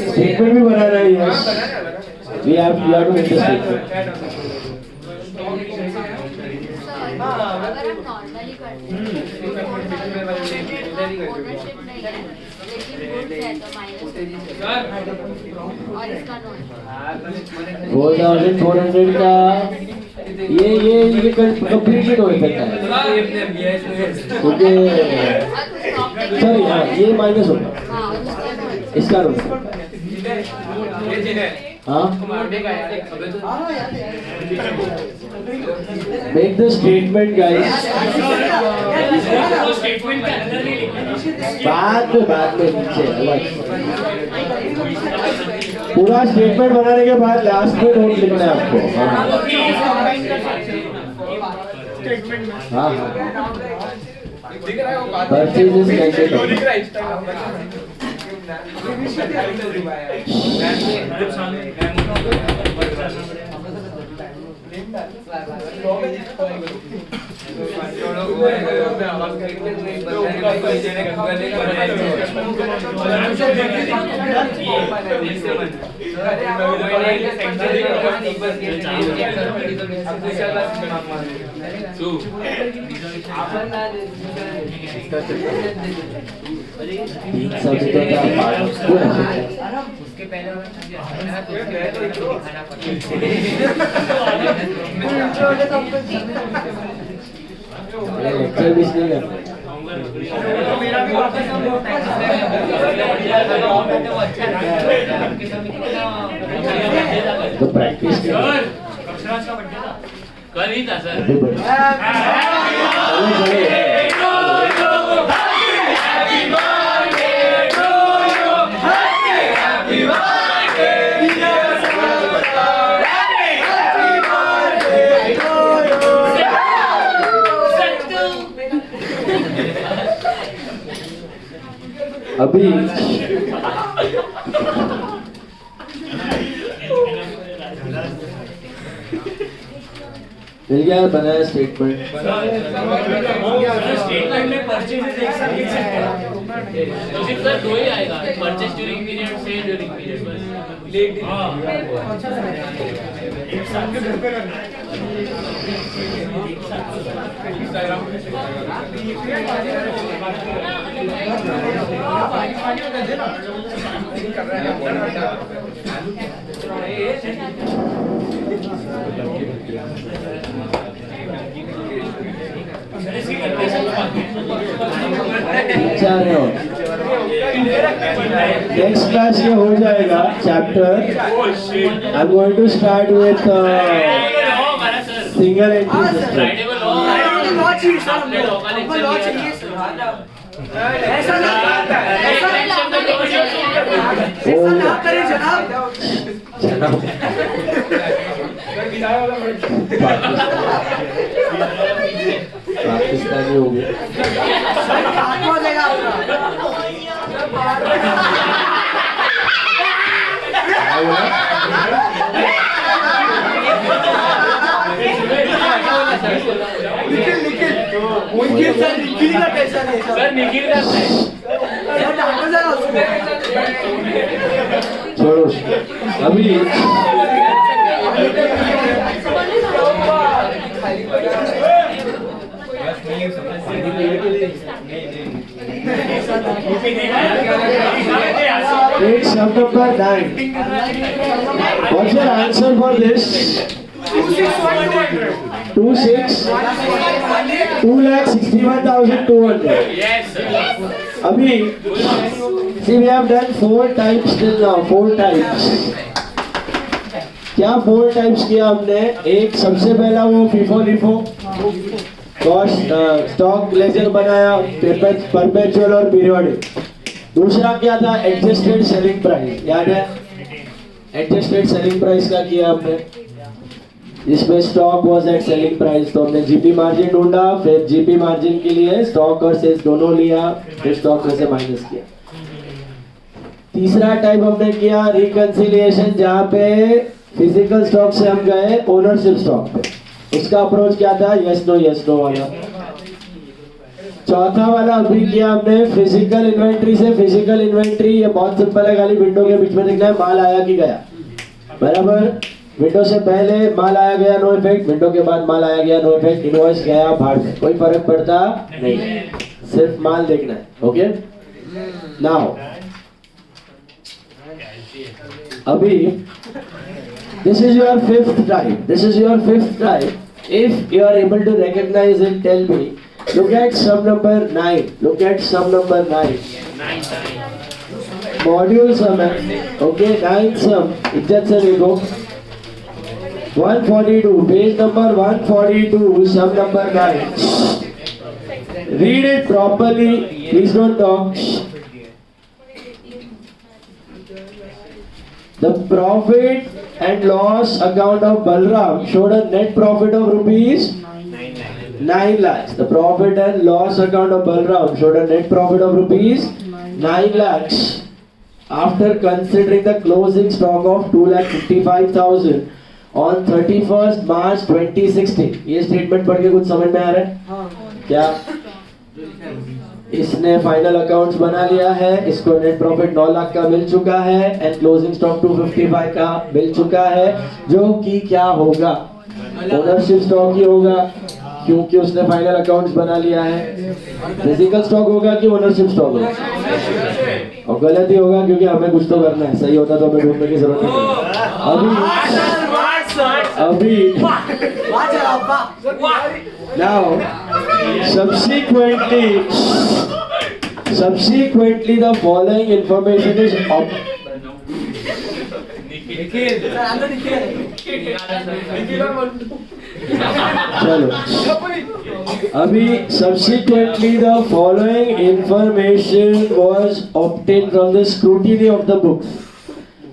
स्टेटमेंट भी बना रहा है yes we have to make the statement अगर हम नॉर्मली करते हैं ओनरशिप नहीं लेकिन गुड्स है तो माइनस और इसका नो है 4400 का ये कंप्लीटली नो इफेक्ट है क्योंकि सॉरी हाँ ये माइनस होगा हाँ उसका नो है इसका नो हाँ मेक द स्टेटमेंट गाइस बाद में नीचे अलग पूरा स्टेटमेंट बनाने के बाद लास्ट में नोट लिखना है आपको हाँ हाँ परचेजेस कैसे करें उसके पहले लेक्चर भी नहीं करना तो प्रैक्टिस कल ही था सर अभी मिल गया बनाया स्टेटमेंट स्टेटमेंट में परचेजेस एक साथ लिख सकते हैं तो सिर्फ सर दो ही आएगा परचेज ड्यूरिंग पीरियड से ड्यूरिंग पीरियड बस लेट एक साथ के घर पे रखना नेक्स्ट क्लास ये हो जाएगा chapter I am going to start with single entry system Pakistani हो गया छोड़ो अभी Page number 9. What's your answer for this? 2,61,200. Yes sir. Abhi, see we have done 4 types till now. 4 types. क्या 4 टाइप्स किया हमने? एक सबसे पहला वो FIFO LIFO cost stock ledger बनाया, परपेचुअल और पीरियोडिक। दूसरा क्या था? एडजस्टेड सेलिंग प्राइस, याद है? एडजस्टेड सेलिंग प्राइस का किया हमने, जिसमें stock was at selling price, तो हमने जीपी मार्जिन ढूंढा, फिर जीपी मार्जिन के लिए स्टॉक और सेल्स दोनों लिया, फिर स्टॉक में से माइनस किया। तीसरा टाइप हमने किया रिकंसिलिएशन, जहाँ पे फिजिकल स्टॉक से हम गए ओनरशिप स्टॉक पे। उसका अप्रोच क्या था? यस नो वाला। चौथा वाला अभी किया हमने फिजिकल इन्वेंट्री से फिजिकल इन्वेंट्री। ये बहुत सिंपल है, खाली विंडो के बीच में देखना है माल आया कि गया, बराबर। विंडो से पहले माल आया गया, नो इफेक्ट। विंडो के बाद माल आया गया, नो इफेक्ट। इनवॉइस गया, भाड़ में, कोई फर्क पड़ता नहीं, सिर्फ माल देखना है। ओके, Now, अभी this is your fifth type. This is your fifth type. If you are able to recognize it, tell me. Look at sum number 9. Look at sum number 9. Module sum है. Okay, 9 sum. इज्जत से देखो. 142. Page number 142. Sum number 9. Read it properly. Please don't talk. The profit and loss account of Balram showed a net profit of rupees 9 lakhs. The profit and loss account of Balram showed a net profit of rupees 9 lakhs. After considering the closing stock of 2,55,000 on 31st March 2016. ये स्टेटमेंट पढ़ के कुछ समझ में आ रहा है? क्या? इसने फाइनल अकाउंट्स बना लिया है, इसको नेट प्रॉफिट 9 लाख का मिल चुका है एंड क्लोजिंग स्टॉक 255 का मिल चुका है, जो कि क्या होगा? ओनरशिप स्टॉक ही होगा, क्योंकि उसने फाइनल अकाउंट्स बना लिया है। फिजिकल स्टॉक होगा कि ओनरशिप स्टॉक होगा? और गलत ही होगा, क्योंकि हमें कुछ तो करना है। सही होता तो हमें ढूंढने की जरूरत नहीं अभी now subsequently the following information is चलो अभी subsequently the following information was obtained from the scrutiny of the books.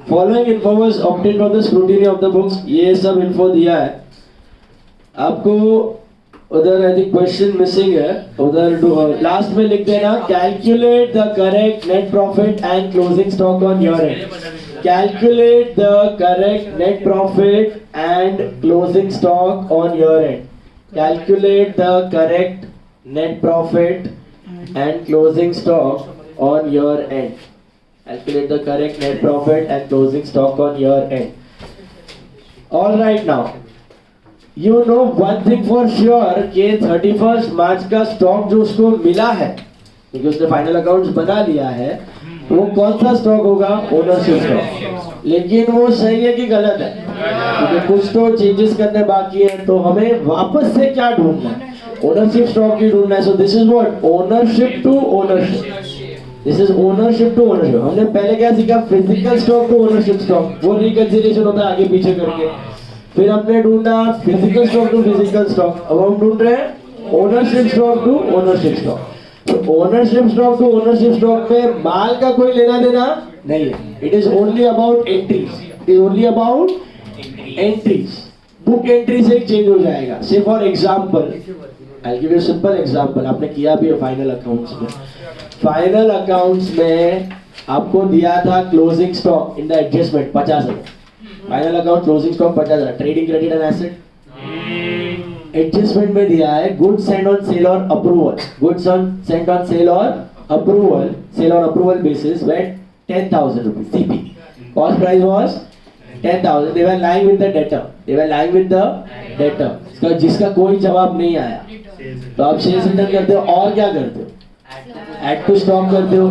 Following info was obtained from the scrutiny of the books. ये सब info दिया है आपको। उधर आई थिंक क्वेश्चन मिसिंग है, उधर लास्ट में लिख देना calculate the correct net profit and closing stock on your and. Calculate the correct net profit and closing stock on your and. Calculate the correct net profit and closing stock on your and. Calculate the correct net profit and closing stock on your end. All right, now you know one thing for sure कि 31st मार्च का स्टॉक जो उसको मिला है, क्योंकि उसने फाइनल अकाउंट्स बना लिया है, वो कौन सा स्टॉक होगा? Ownership stock. लेकिन वो सही है कि गलत है? क्योंकि कुछ तो चेंजेस करने बाकी है, तो हमें वापस से क्या ढूंढना है? ओनरशिप स्टॉक ही ढूंढना है। So this is what? Ownership to ownership. This is ownership to ownership. हमने पहले क्या सीखा? Physical stock to ownership stock, वो रिकंसिलिएशन होता है आगे पीछे करके। फिर हमने ढूंढा physical stock to physical stock. अब हम ढूंढ रहे हैं ownership stock to ownership stock. तो ownership stock to ownership stock में माल का कोई लेना देना नहीं है। It is only about entries. It is only about entries. Book entry से चेंज हो जाएगा। Say for example I give you simple example, आपने किया भी है फाइनल अकाउंट्स में। फाइनल अकाउंट्स में आपको दिया था closing stock in the adjustment 50,000। Final account closing stock 50,000। Trading credit and asset adjustment में दिया है goods send on sale or approval. Goods on send on sale or approval, sale on approval basis wait 10,000 rupees CP. Cost price was 10,000। They were lying with the debtor. They were lying with the debtor, जिसका कोई जवाब नहीं आया। तो आप सेल्स रिटर्न करते हो और क्या करते हो? ऐड टू स्टॉक करते हो।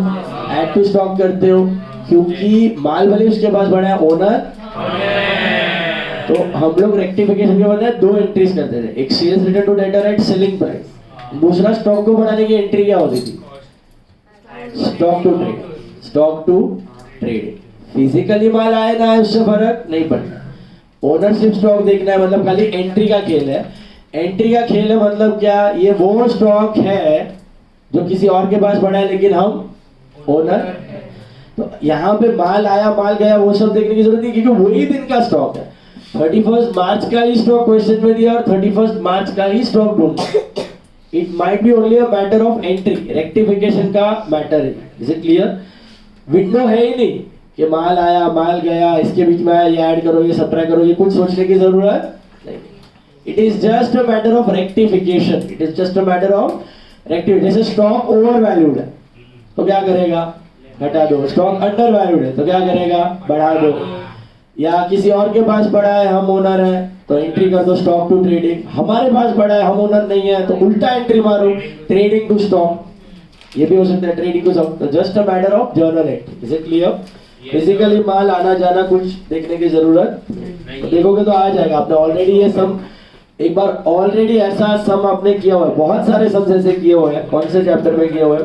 ऐड टू स्टॉक करते हो क्योंकि माल भले उसके पास बड़ा है, ओनर। तो हम लोग रेक्टिफिकेशन के बाद 2 एंट्रीज करते थे। एक sales return to debtor at selling price, दूसरा स्टॉक को बढ़ाने की एंट्री क्या होती थी? Stock to trade. Stock to trade. Physically माल आए ना आए उससे फर्क नहीं पड़ता। ओनरशिप स्टॉक देखना है मतलब खाली एंट्री का खेल है। एंट्री का खेल है मतलब क्या? ये वो स्टॉक है जो किसी और के पास पड़ा है लेकिन हम ओनर। तो यहाँ पे माल आया माल गया वो सब देखने की जरूरत नहीं, क्योंकि वही दिन का स्टॉक है। 31st मार्च का ही स्टॉक क्वेश्चन में दिया और 31st मार्च का ही स्टॉक ढूंढना। It might be only a matter of entry, rectification का मैटर है। Is it clear? विंडो है ही नहीं कि माल आया माल गया, इसके बीच में आया, ये ऐड करो ये सब्ट्रैक्ट करो, ये कुछ सोचने की जरूरत नहीं। It is just a matter of rectification. It is just a matter of rectification. जैसे स्टॉक ओवर वैल्यूड है तो क्या करेगा? घटा दो। स्टॉक अंडर वैल्यूड है तो क्या करेगा? बढ़ा दो। या किसी और के पास पड़ा है, हम ओनर है तो एंट्री कर दो स्टॉक टू ट्रेडिंग। हमारे पास पड़ा है, हम ओनर नहीं है तो उल्टा एंट्री मारो ट्रेडिंग टू स्टॉक। ये भी हो सकता है ट्रेड इक्विटी, तो just a matter of journal entry. Is it clear? Physically माल आना जाना कुछ देखने की जरूरत तो देखोगे तो आ जाएगा। आपने ऑलरेडी ये सम एक बार ऑलरेडी ऐसा सम आपने किया हुआ है, बहुत सारे सम ऐसे किए हुए हैं। कौन से चैप्टर में किए हुए हैं?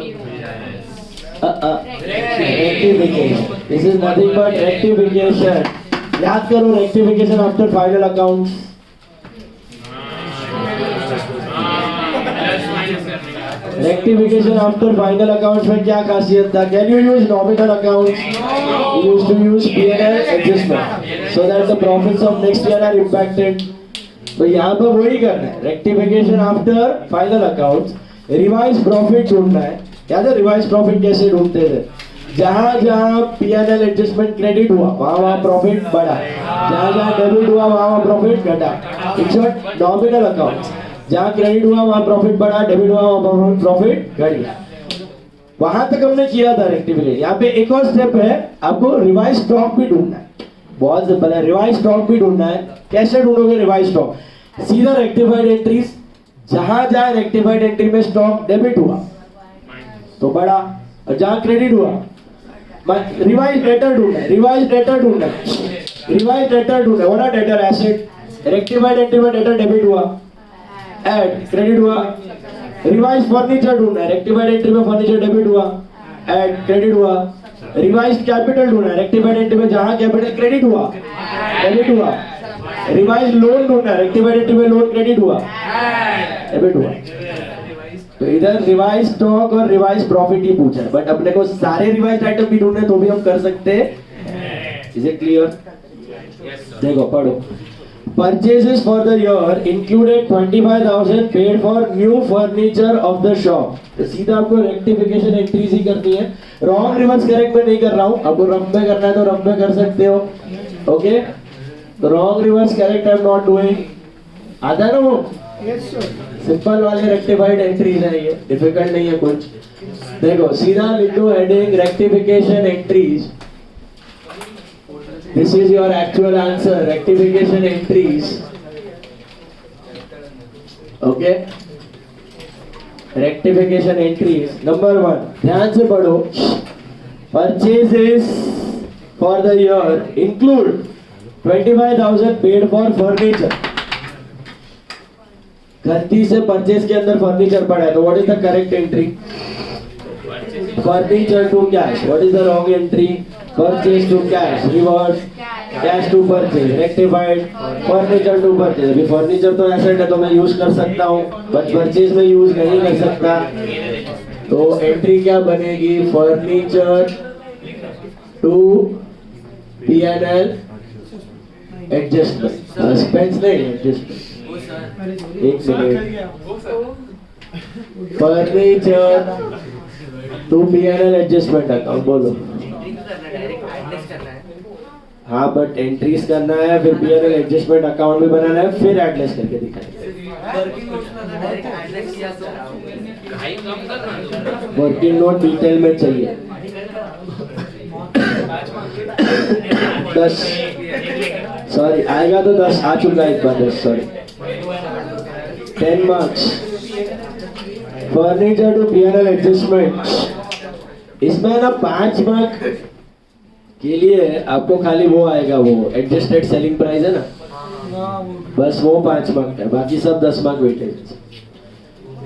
Rectification. This is nothing but rectification. याद करो rectification after final accounts. Rectification after final accounts में क्या खासियत था? Can you use nominal accounts? You used to use P&L adjustment so that the profits of next year are impacted. तो यहाँ पर वही करना है, rectification after final accounts. Revise profit ढूंढना है। याद है रिवाइज प्रॉफिट कैसे ढूंढते थे? जहां जहां P&L एडजस्टमेंट क्रेडिट हुआ वहां प्रॉफिट बढ़ा, जहां जहां डेबिट हुआ वहां प्रॉफिट घटा। इन शॉर्ट नॉमिनल अकाउंट्स, जहां क्रेडिट हुआ वहां प्रॉफिट बढ़ा, डेबिट हुआ वहां प्रॉफिट घट गया। वहां तक हमने किया था रेक्टिफिकेशन। यहाँ पे एक और स्टेप है, आपको रिवाइज स्टॉक भी ढूंढना है। बहुत सिंपल है, रिवाइज स्टॉक भी ढूंढना है। कैसे ढूंढोगे रिवाइज स्टॉक? सीधा रेक्टिफाइड एंट्रीज, जहां जहां रेक्टिफाइड एंट्री में स्टॉक डेबिट हुआ तो बढ़ा, और जहां क्रेडिट हुआ रिवाइज डेटर ढूंढना है। रिवाइज डेटर ढूंढना है। रिवाइज डेटर ढूंढना है। What are debtor? Asset. Rectified entry में डेटर डेबिट हुआ, ऐड क्रेडिट हुआ। रिवाइज फर्नीचर ढूंढना है। रेक्टिफाइड एंट्री में फर्नीचर डेबिट हुआ, ऐड क्रेडिट हुआ। रिवाइज कैपिटल ढूंढना है। रेक्टिफाइड एंट्री में जहां कैपिटल क्रेडिट हुआ डेबिट हुआ। रिवाइज लोन ढूंढना है। रेक्टिफाइड एंट्री में लोन क्रेडिट हुआ, डेबिट हुआ। तो इधर रिवाइज स्टॉक और रिवाइज प्रॉफिट ही पूछा है, बट अपने को सारे रिवाइज आइटम भी ढूंढने तो भी हम कर सकते हैं। Is it clear? देखो पढ़ो। Purchases for the year included 25,000 paid for new furniture of the shop। तो सीधा आपको रेक्टिफिकेशन एंट्रीज ही करनी है। रॉन्ग रिवर्स करेक्ट में नहीं कर रहा हूँ, आपको रफ में करना है तो रफ में कर सकते हो। ओके, तो wrong reverse correct I am not doing. आता है ना वो? सिंपल वाले रेक्टिफाइड एंट्रीज है, ये डिफिकल्ट नहीं है कुछ। देखो सीधा लिख दो heading rectification entries. This is your actual answer, rectification entries. Okay? Rectification entries. Number 1, ध्यान से पढ़ो। Purchases for the year include 25,000 paid for furniture. गलती से परचेज के अंदर फर्नीचर पड़ा है, तो what is the correct entry? Furniture to cash. What is the wrong entry? Purchase to cash, reverse, cash to purchase, rectified, furniture to purchase। अभी फर्नीचर तो एसेट है तो मैं यूज कर सकता हूँ, बट परचेज में यूज नहीं कर सकता। तो एंट्री क्या बनेगी? Furniture to P&L adjustment, suspense नहीं एडजस्टमेंट। एक minute, furniture to P&L adjustment account बोलो। हाँ बट एंट्रीज करना है, फिर P&L एडजस्टमेंट अकाउंट भी बनाना है, फिर एडलेस करके दिखाना है। वर्किंग नोट डिटेल में चाहिए। 10 सॉरी आएगा तो 10 आ चुका है, एक बार 10 sorry 10 marks. Furniture to P&L adjustment, इसमें ना 5 मार्क के लिए आपको खाली वो आएगा, वो एडजस्टेड सेलिंग प्राइस है ना, बस वो 5 मार्क है, बाकी सब 10 मार्क वेटेज।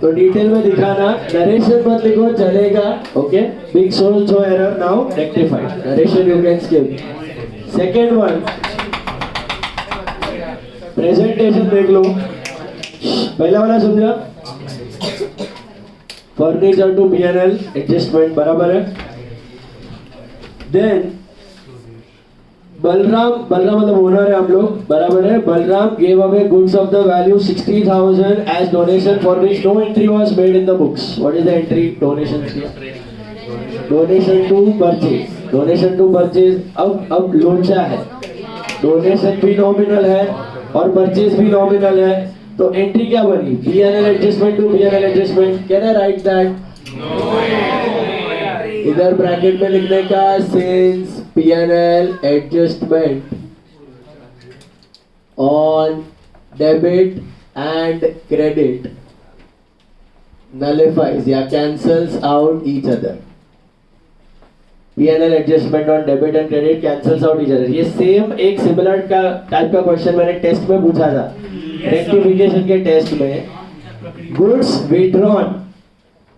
तो डिटेल में दिखाना, नरेशन मत लिखो चलेगा। Okay, big soul so error now rectified, narration you can skip. Second one, presentation देख लो। पहला वाला समझा? फर्नीचर टू P&L एडजस्टमेंट बराबर है। देन बलराम मतलब ओनर है हम लोग, बराबर है। Balram gave away goods of the value 60,000 as donation for which no entry was made in the books। What is the entry? Donation किया, donation to purchase, donation to purchase। अब लोचा है, डोनेशन भी नॉमिनल है और परचेज भी नॉमिनल है, तो एंट्री क्या बनी? P&L adjustment to P&L adjustment. Can I write that? इधर ब्रैकेट में लिखने का, since P&L adjustment on debit and credit nullifies या cancels out each other. P&L adjustment on debit and credit cancels out each other. ये सेम एक सिमिलर का टाइप का क्वेश्चन मैंने टेस्ट में पूछा था, रेक्टिफिकेशन के टेस्ट में. Goods withdrawn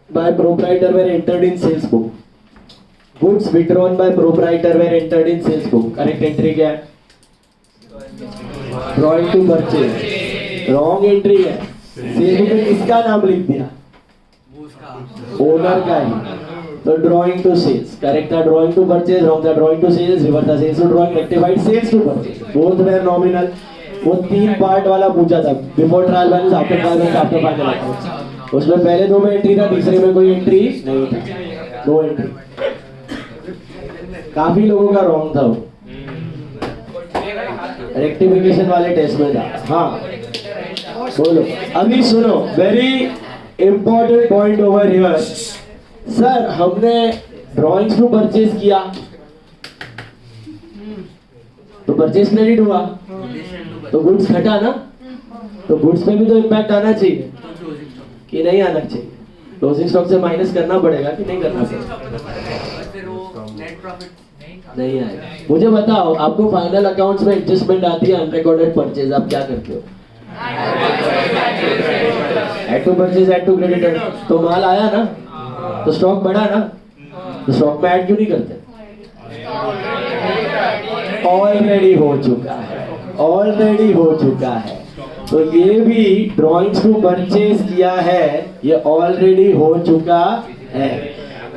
by proprietor were entered in sales book. Goods withdrawn by proprietor were entered in sales book. Correct entry क्या है? Drawing to purchase. Wrong entry है. सेल बुक में किसका नाम लिख दिया? ओनर का ही. तो ड्रॉइंग टू सेल्स करेक्ट था. ड्रॉइंग टू परचेज रॉन्ग था. ड्रॉइंग टू सेल्स रिवर्स था. Sales to drawing rectified. Sales to purchase both were nominal. वो 3 पार्ट वाला पूछा था, before trial balance, after trial balance, after final account. उसमें पहले 2 में एंट्री था, तीसरे में कोई एंट्री नहीं था. No entry. काफी लोगों का रॉन्ग था वो, रेक्टिफिकेशन वाले टेस्ट में था. हाँ बोलो. अभी सुनो, very important point over here. Sir हमने ड्रॉइंग्स टू परचेज किया तो परचेज क्रेडिट हुआ, तो गुड्स घटा ना, तो गुड्स पे भी तो इम्पैक्ट आना चाहिए कि नहीं आना चाहिए? क्लोजिंग स्टॉक से माइनस करना पड़ेगा कि नहीं करना पड़ेगा? नहीं आएगा. मुझे बताओ, आपको फाइनल अकाउंट्स में एडजस्टमेंट आती है अनरिकॉर्डेड परचेज, आप क्या करते हो? Add to purchase, add to credit. तो माल आया ना, तो स्टॉक बढ़ा ना, तो स्टॉक में ऐड क्यों नहीं करते? ऑलरेडी हो चुका है, ऑलरेडी हो चुका है. तो ये भी ड्रॉइंग्स टू परचेज किया है, ये ऑलरेडी हो चुका है.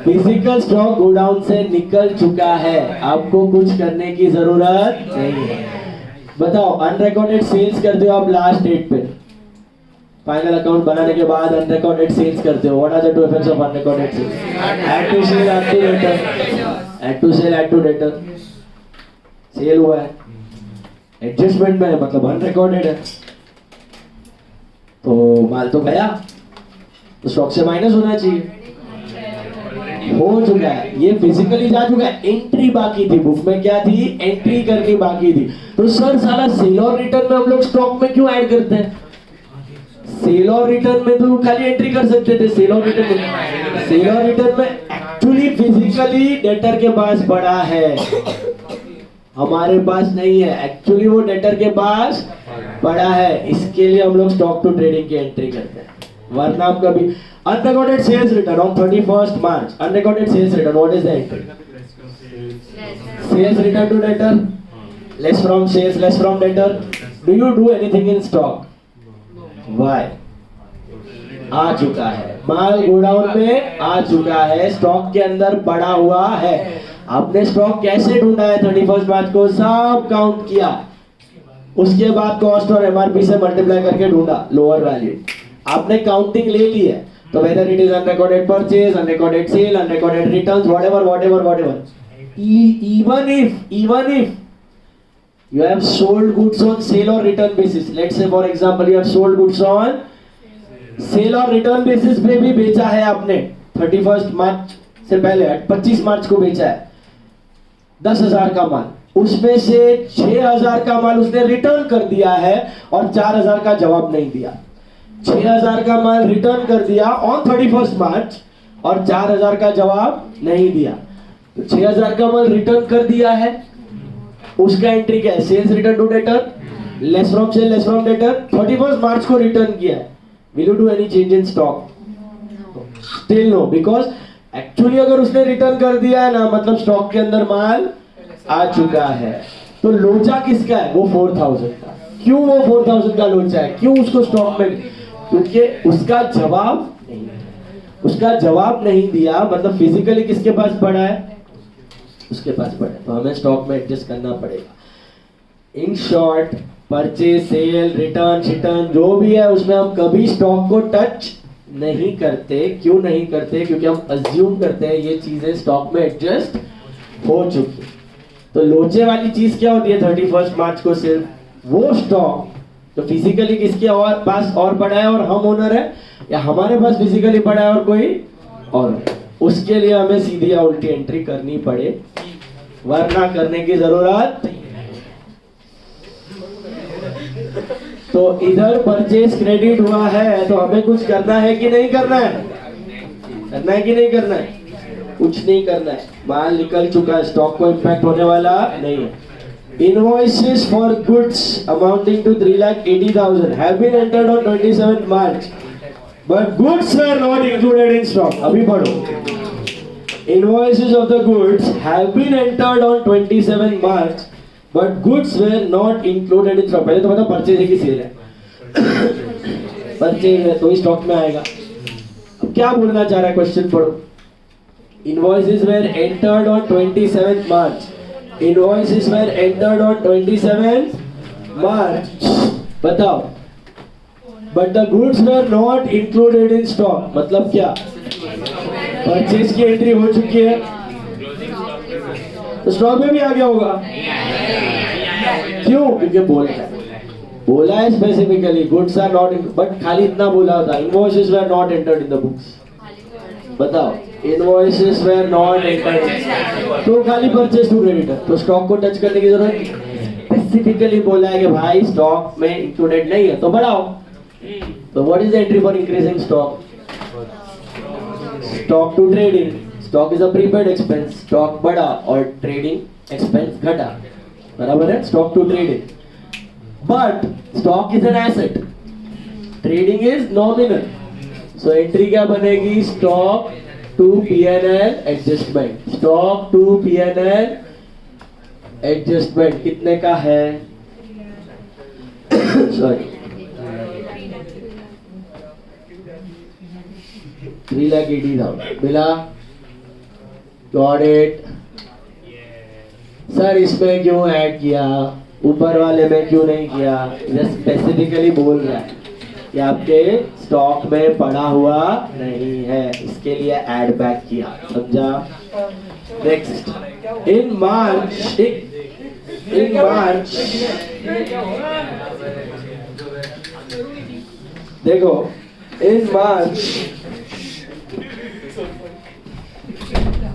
फिजिकल स्टॉक गोडाउन से निकल चुका है, आपको कुछ करने की जरूरत नहीं है. बताओ, अनरिकॉर्डेड सेल्स करते हो आप लास्ट डेट पे, फाइनल अकाउंट बनाने के बाद अनरिकॉर्डेड सेल्स करते हो. What are the 2 effects of unrecorded sales? Add to sale, add to debtor. Add to sale, add to debtor. Sale हुआ है, एडजस्टमेंट में है, मतलब अनरिकॉर्डेड है, तो माल तो गया, तो स्टॉक से माइनस होना चाहिए. हो चुका है, ये फिजिकली जा चुका है. एंट्री बाकी थी, बुक में क्या थी? एंट्री करनी बाकी थी. तो सर साला सेल और रिटर्न में हम लोग स्टॉक में क्यों ऐड करते हैं? सेल और रिटर्न में तो खाली एंट्री कर सकते थे. सेल और रिटर्न में एक्चुअली फिजिकली डेटर के पास पड़ा है, हमारे पास नहीं है. एक्चुअली वो डेटर के पास पड़ा है, इसके लिए हम लोग स्टॉक टू ट्रेडिंग की एंट्री करते हैं. वरना आप कभी unrecorded sales return on 31st March, unrecorded sales return, what is the entry? Sales return to debtor, less from sales, less from debtor. Do you do anything in stock? Why? आ चुका है, माल गोडाउन में आ चुका है, स्टॉक के अंदर पड़ा हुआ है. आपने स्टॉक कैसे ढूंढा है? 31st March को सब काउंट किया, उसके बाद कॉस्ट और एमआरपी से मल्टीप्लाई करके ढूंढा लोअर वैल्यू. आपने काउंटिंग ले ली है, तो whether it is unrecorded purchase, unrecorded sale, unrecorded returns, whatever, even if you have sold goods on sale or return basis, let's say for example you have sold goods on sale or return basis पे भी बेचा है आपने 31st March से पहले, 25 मार्च को बेचा है 10,000 का माल, उसमें से 6,000 का माल उसने रिटर्न कर दिया है और 4,000 का जवाब नहीं दिया. 6,000 का माल रिटर्न कर दिया ऑन 31st March और 4,000 का जवाब नहीं दिया. तो 6,000 का माल रिटर्न कर दिया है, उसका एंट्री क्या है? Sales return to debtor, less from sale, less from debtor. 31st March को रिटर्न किया है. Will you do any change in stock? Still no, because actually अगर उसने रिटर्न कर दिया है ना, मतलब स्टॉक के अंदर माल आ चुका है. तो लोचा किसका है? वो 4,000 का. क्यों वो 4,000 का लोचा है? क्यों उसको स्टॉक में? क्योंकि उसका जवाब नहीं दिया, मतलब फिजिकली किसके पास पड़ा है? उसके पास पड़ा है, तो हमें स्टॉक में एडजस्ट करना पड़ेगा. In short, purchase, sale, return जो भी है, उसमें हम कभी स्टॉक को टच नहीं करते. क्यों नहीं करते? क्योंकि हम अज्यूम करते हैं ये चीजें स्टॉक में एडजस्ट हो चुकी. तो लोचे वाली चीज क्या होती है? 31st March को सिर्फ वो स्टॉक तो फिजिकली किसके और पास और पड़ा है और हम ओनर है, या हमारे पास फिजिकली पड़ा है और कोई और, उसके लिए हमें सीधी या उल्टी एंट्री करनी पड़े, वरना करने की जरूरत नहीं. तो इधर परचेज क्रेडिट हुआ है, तो हमें कुछ करना है कि नहीं करना है? करना है कि नहीं करना है? कुछ नहीं करना है, माल निकल चुका है, स्टॉक को इम्पैक्ट होने वाला नहीं है. Invoices for goods amounting to 3,80,000 have been entered on 27th March, but goods were not included in stock. अभी पढ़ो. Invoices of the goods have been entered on 27th March, but goods were not included in stock. पहले तो पता परचेज है कि सेल है. परचेज है तो ही स्टॉक में आएगा. अब क्या बोलना चाह रहा है, क्वेश्चन पढ़ो. Invoices were entered on 27th March. Invoices were entered on 27th March. बताओ. But the goods were not included in stock. मतलब क्या? परचेज की एंट्री हो चुकी है, तो स्टॉक में भी आ गया होगा. क्यों? क्योंकि बोला है specifically goods are not, but खाली इतना बोला होता, invoices were not entered in the books. बताओ, इनवॉइसेस वर नॉट एंटर्ड, तो खाली परचेज टू क्रेडिटर, तो स्टॉक को टच करने की जरूरत नहीं. स्पेसिफिकली बोला है कि भाई स्टॉक में इंक्लूडेड नहीं है, तो बढ़ाओ. तो what is the entry for increasing stock? Stock to trading. Stock is a prepaid expense, stock बढ़ा और ट्रेडिंग एक्सपेंस घटा, बराबर है. Stock to trading, but stock is an asset, trading is nominal. So entry क्या बनेगी? Stock to P&L adjustment. Stock to P&L adjustment कितने का है? सॉरी, 3,80,000 मिला. Got it. सर इसमें क्यों ऐड किया, ऊपर वाले में क्यों नहीं किया? जस्ट स्पेसिफिकली बोल रहा है कि आपके स्टॉक में पड़ा हुआ नहीं है, इसके लिए ऐड बैक किया. समझा? नेक्स्ट. इन मार्च देखो,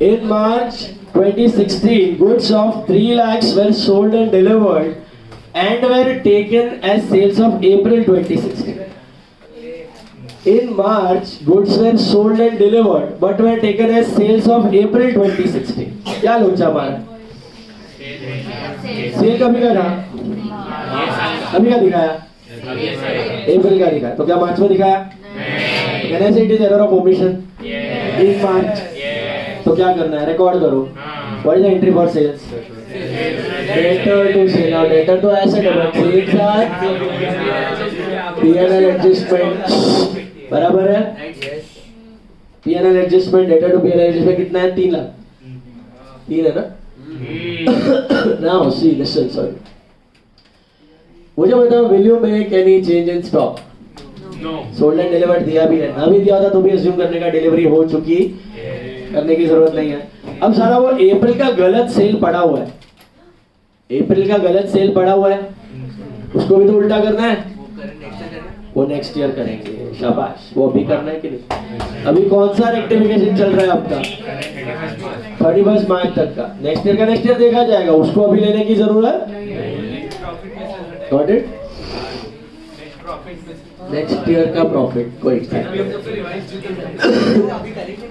in March 2016, goods of 3 lakhs were sold and delivered and were taken as sales of April 2016. In March, goods were sold and delivered but were taken as sales of April 2016. क्या लोचा मारा? सेल कभी का था? अभी का दिखाया? अप्रैल का दिखाया. तो क्या मार्च में दिखाया? Can I say it is error of omission? In March. तो क्या करना है? रिकॉर्ड करो. What is the entry for sales? Debtor to sale. Now debtor तो asset है, sales are P&L adjustment. बराबर है? P&L adjustment, debtor to P&L adjustment कितना है? 3 लाख. 3 है ना? Now see, listen, sorry. मुझे बताओ, will you make any change in stock? No. Sold and delivered दिया भी है, ना भी दिया होता तो भी अज्यूम करने का डिलीवरी हो चुकी, करने की जरूरत नहीं है. अब सारा वो अप्रैल का गलत सेल पड़ा हुआ है, अप्रैल का गलत सेल पड़ा हुआ है, उसको भी तो उल्टा करना है. वो नेक्स्ट ईयर करेंगे. शाबाश. वो अभी करना है कि नहीं? अभी कौन सा रेक्टिफिकेशन चल रहा है आपका? 31 मार्च तक का. नेक्स्ट ईयर देखा जाएगा, उसको अभी लेने की जरूरत. Got it? नेक्स्ट ईयर का प्रॉफिट कोई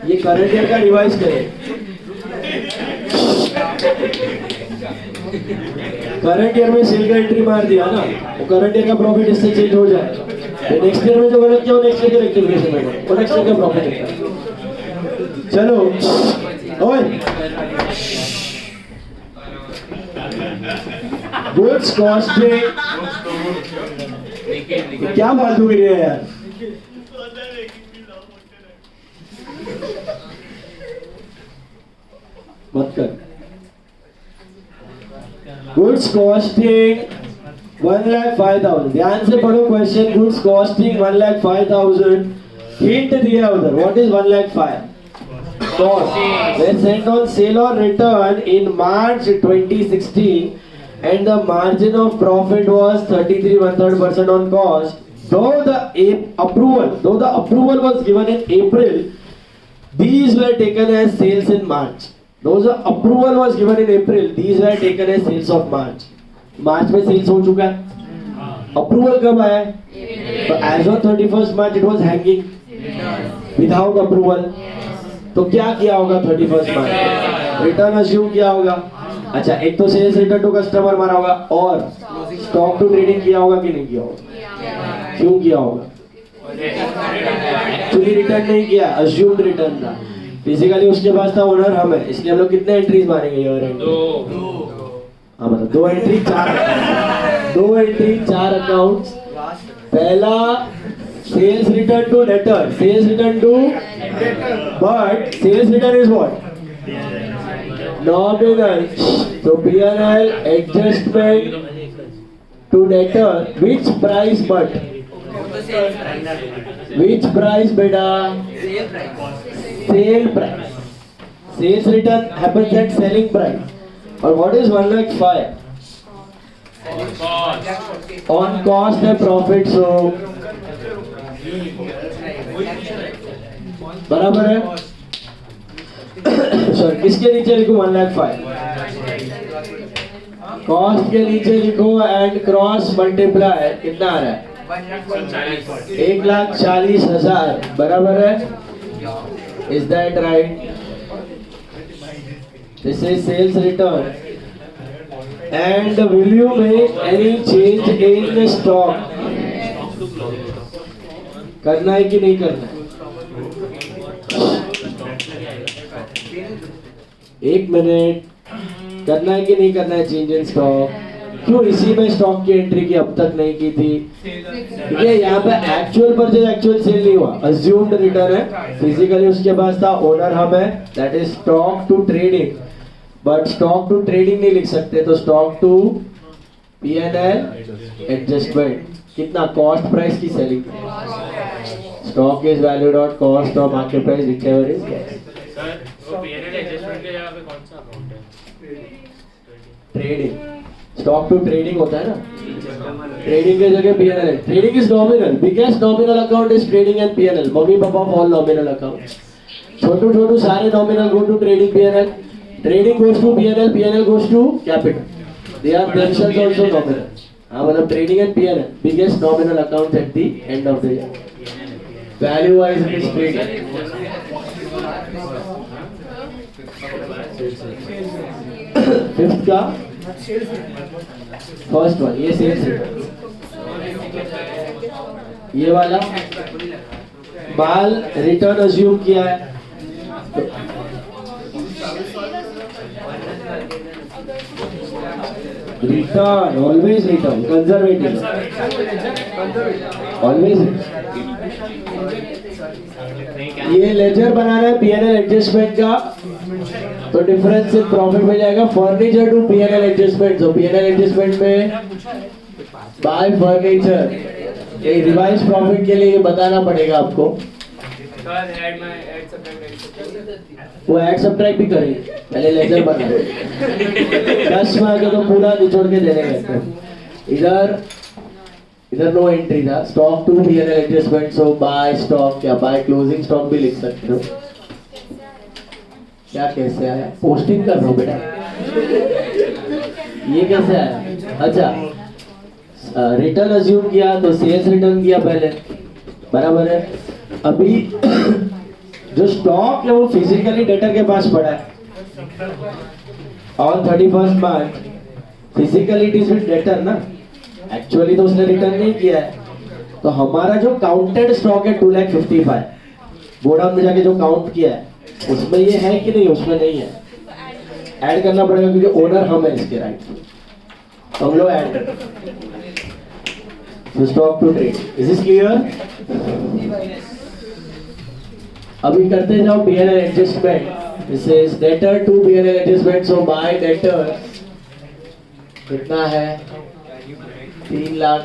ये करंट ईयर का रिवाइज करें. करंट ईयर में सेल का एंट्री मार दिया ना, वो करंट ईयर का प्रॉफिट इससे चेंज हो जाए. नेक्स्ट ईयर में जो गलत किया वो नेक्स्ट ईयर के रेक्टिफिकेशन में वो नेक्स्ट ईयर का प्रॉफिट है. चलो ओए, गुड्स कॉस्टिंग क्या फालतू गिरी है यार. मत कर. Goods costing 1,05,000. ध्यान से पढ़ो क्वेश्चन. Goods costing 1,05,000. हिंट दिया उधर. What is 1,05,000? Cost. They sent on sale or return in March 2016. And the margin of profit was 33 1/3% on cost. Though the approval was given in April, these were taken as sales in March. Though the approval was given in April, these were taken as sales of March. March में sales हो चुका है. Approval कब आया? तो as on 31st March it was hanging without approval. तो क्या किया होगा 31st मार्च? रिटर्न अज्यूम किया होगा। अच्छा, एक तो सेल्स रिटर्न टू कस्टमर मारा होगा और स्टॉक टू ट्रेडिंग किया होगा कि नहीं किया होगा? क्यों किया होगा? एक्चुअली रिटर्न नहीं किया, अज्यूम्ड रिटर्न था। फिजिकली उसके पास था, ओनर हम है, इसलिए हम लोग कितने एंट्रीज मारेंगे? ईयर एंड हाँ, मतलब 2 एंट्री 4 अकाउंट्स। पहला sales return to debtor, sales return to, but sales return is what? Nominal. So P&L adjustment to debtor, which price but? Which price beta? Sale price. Sales return happens at selling price. Or what is 1,05,000? On cost and profit, so बराबर है? सॉरी, किसके नीचे लिखूं 1,05,000? कॉस्ट के नीचे लिखो एंड क्रॉस मल्टीप्लाई, कितना आ रहा है? 1,40,000, बराबर है? Is that right? This is sales return and will you make any change in stock? करना है कि नहीं करना है? एक मिनट, करना है कि नहीं करना है चेंज इन स्टॉक? क्यों इसी में स्टॉक की एंट्री की अब तक नहीं की थी? ठीक है, यहाँ पे एक्चुअल परचेज एक्चुअल सेल नहीं हुआ, अज्यूम्ड रिटर्न है। फिजिकली उसके पास था, ओनर हम है, that is stock to trading. But stock to trading नहीं लिख सकते, तो स्टॉक टू P&L एडजस्टमेंट। कितना? कॉस्ट प्राइस की selling. Stock is valued on cost or market price whichever is cash. वो P&L एडजस्टमेंट के यहाँ पे कौन सा अकाउंट है? ट्रेडिंग, स्टॉक टू ट्रेडिंग होता है ना, ट्रेडिंग के जगह P&L है। Trading is nominal, biggest nominal account is trading and P&L। Mummy papa all nominal account, छोटू छोटू सारे nominal go to trading P&L, trading goes to P&L, P&L goes to capital. They are themselves also nominal. हाँ, मतलब trading and P&L biggest nominal account at the end of the year. Value wise it is trading. Fifth का फर्स्ट वन, ये सेल्स रिटर्न। ये वाला माल रिटर्न अज्यूम किया है, return always return, conservative always. ये लेजर बनाना है P&L एडजस्टमेंट का, तो डिफरेंस इन प्रॉफिट में जाएगा फर्नीचर टू P&L एडजस्टमेंट। तो P&L एडजस्टमेंट में बाय फर्नीचर, ये रिवाइज प्रॉफिट के लिए ये बताना पड़ेगा आपको। वो ऐड सब्ट्रैक्ट भी करेंगे, पहले लेजर बना 10 में आके तो पूरा निचोड़ के देने लगते। इधर नो एंट्री था, stock to P&L adjustment, so by stock या बाय क्लोजिंग स्टॉक भी लिख सकते हो। क्या कैसे आया? पोस्टिंग कर रहा हूँ बेटा, ये कैसे आया? अच्छा, रिटर्न अज्यूम किया तो सेल्स रिटर्न किया पहले, बराबर है? अभी जो स्टॉक है वो फिजिकली डेटर के पास पड़ा है on 31st March, physically it is with debtor ना, एक्चुअली तो उसने रिटर्न नहीं किया है। तो हमारा जो काउंटेड स्टॉक है 2,55,000, गोडाउन में जाके जो काउंट किया है उसमें ये है कि नहीं? उसमें नहीं है, ऐड करना पड़ेगा क्योंकि ओनर हम है इसके, राइट? तो हम लोग ऐड करेंगे stock to trade. Is this clear? अभी करते जाओ P&L adjustment. This is debtor to P&L adjustment, so by debtor कितना है? 3 लाख।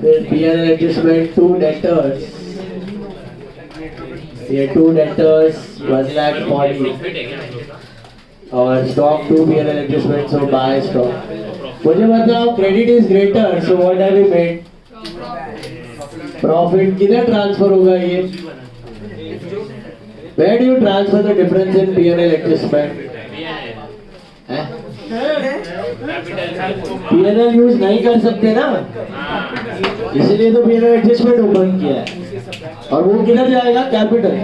फिर P&L एडजस्टमेंट टू डेटर्स, ये टू डेटर्स 1,40,000 और stock to P&L adjustment, so by stock. मुझे बताओ, credit is greater, so what have we made? Profit किधर ट्रांसफर होगा? ये where do you transfer the difference in P&L adjustment? PNL use नहीं कर सकते ना, इसलिए तो पीएनएल एडजस्टमेंट ओपन किया है। और वो किधर जाएगा? कैपिटल।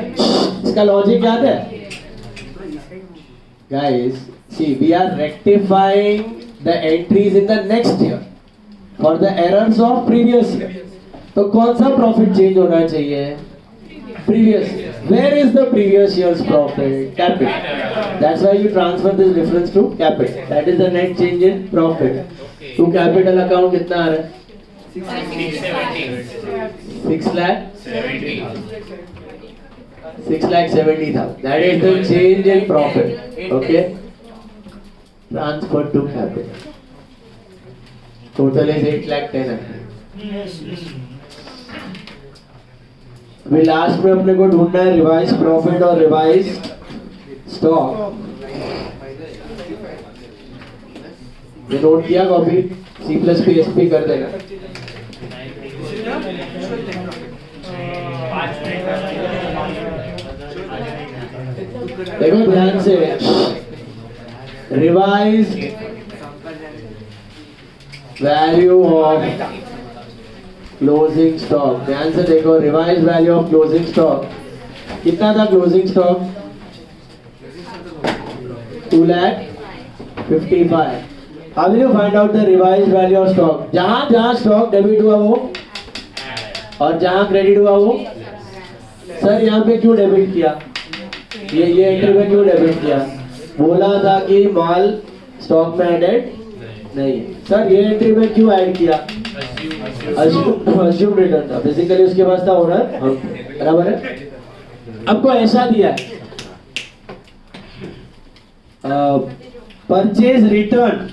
इसका लॉजिक याद है guys? See, we are rectifying the entries in the next year for the errors of previous year. तो कौन सा प्रॉफिट चेंज होना चाहिए? Previous year. Where is the previous year's profit? Capital. That's why you transfer this difference to capital. That is the net change in profit. To capital account कितना आ रहा है? 6,70,000. That is the change in profit. Okay. Transfer to capital. Total is 8,10,000. अभी लास्ट में अपने को ढूंढना है रिवाइज प्रॉफिट और रिवाइज स्टॉक। ये नोट किया कॉपी? C+P कर देना। देखो ध्यान से, revise value of closing stock. ध्यान से देखो, revise value of closing stock कितना था? Closing stock 2,55,000। How will you find out the revised value of stock? जहां जहां स्टॉक डेबिट हुआ वो और जहां क्रेडिट हुआ वो। सर यहाँ पे क्यों डेबिट किया? ये एंट्री में क्यों डेबिट किया? बोला था कि माल स्टॉक में एडेड नहीं। सर ये एंट्री में क्यों ऐड किया? अस्यूम रिटर्न था, बेसिकली उसके पास था ओनर, बराबर है। आपको ऐसा दिया है purchase return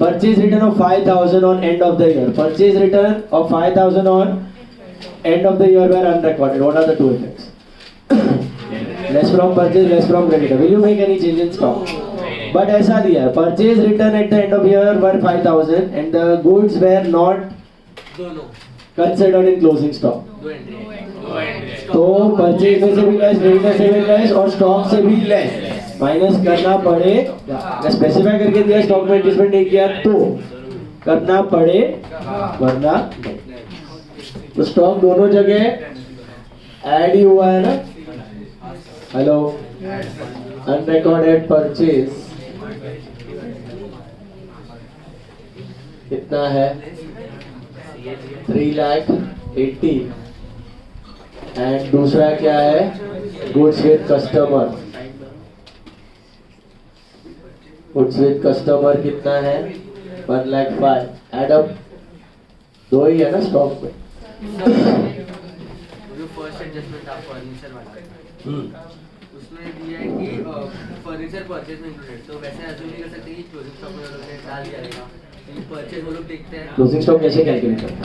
of 5,000 on end of the year. Purchase return of 5,000 on end of the year were unrecorded. What are the two effects? Less from purchase, less from creditor. Will you make any change in stock? But ऐसा दिया है, purchase return at the end of year were 5,000 and the goods were not considered in closing stock. तो परचेज में से भी लेस, क्रेडिटर से भी लेस और स्टॉक से भी लेस माइनस करना पड़ेगा। स्पेसिफाई करके दिया, स्टॉक में एडजस्टमेंट नहीं किया तो करना पड़े, वरना तो स्टॉक दोनों जगह ऐड ही हुआ है ना। हेलो, अनरिकॉर्डेड परचेज कितना है? 3,80,000 एंड दूसरा क्या है? Goods with customer. Goods with customer कितना है? 1,05,000। एड अप दो ही है ना स्टॉक में। जो फर्स्ट एडजस्टमेंट था फर्नीचर वाला, उसमें दिया है कि फर्नीचर परचेज में इंक्लूडेड। तो वैसे अज्यूम नहीं कर सकते कि क्लोजिंग स्टॉक में लोग डाल दिया जाएगा। परचेज वो लोग देखते हैं। क्लोजिंग स्टॉक कैसे कैलकुलेट करते हैं?